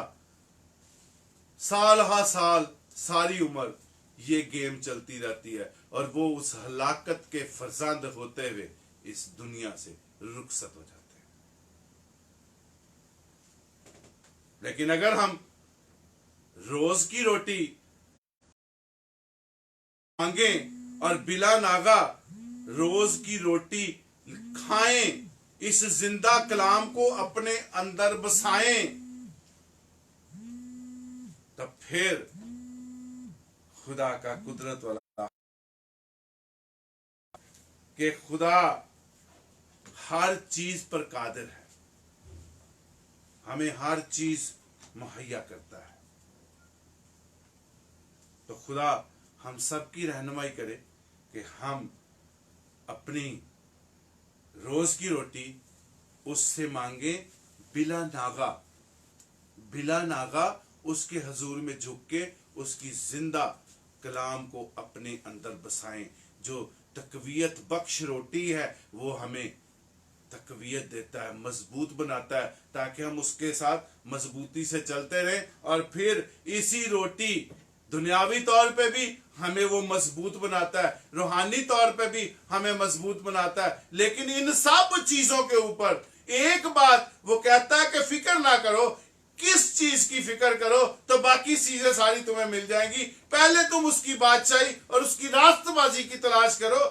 साल हा साल, सारी उम्र ये गेम चलती रहती है, और वो उस हलाकत के फरजंद होते हुए इस दुनिया से रुखसत हो जाते हैं। लेकिन अगर हम रोज की रोटी मांगे और बिला नागा रोज की रोटी खाएं, इस जिंदा कलाम को अपने अंदर बसाएं, तब फिर खुदा का कुदरत वाला कि खुदा हर चीज पर कादिर है, हमें हर चीज मुहैया करता है। तो खुदा हम सबकी रहनुमाई करे कि हम अपनी रोज की रोटी उससे मांगे बिला नागा, बिला नागा उसके हजूर में झुक के उसकी जिंदा कलाम को अपने अंदर बसाएं। जो तकवीयत बख्श रोटी है वो हमें तकवीयत देता है, मजबूत बनाता है, ताकि हम उसके साथ मजबूती से चलते रहें, और फिर इसी रोटी दुनियावी तौर पे भी हमें वो मजबूत बनाता है, रूहानी तौर पे भी हमें मजबूत बनाता है। लेकिन इन सब चीजों के ऊपर एक बात वो कहता है कि फिक्र ना करो, किस चीज की फिक्र करो तो बाकी चीजें सारी तुम्हें मिल जाएंगी। पहले तुम उसकी बादशाही और उसकी रास्तबाजी की तलाश करो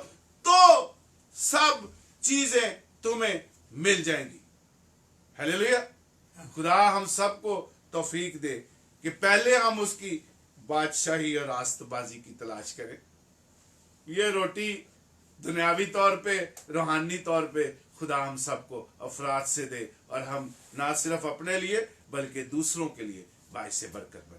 तो सब चीजें तुम्हें मिल जाएंगी। हालेलुया। खुदा हम सबको तौफीक दे कि पहले हम उसकी बादशाही और रास्तबाजी की तलाश करें। ये रोटी दुनियावी तौर पे, रूहानी तौर पे खुदा हम सबको अफराद से दे और हम ना सिर्फ अपने लिए बल्कि दूसरों के लिए बाइसे बरकत बने।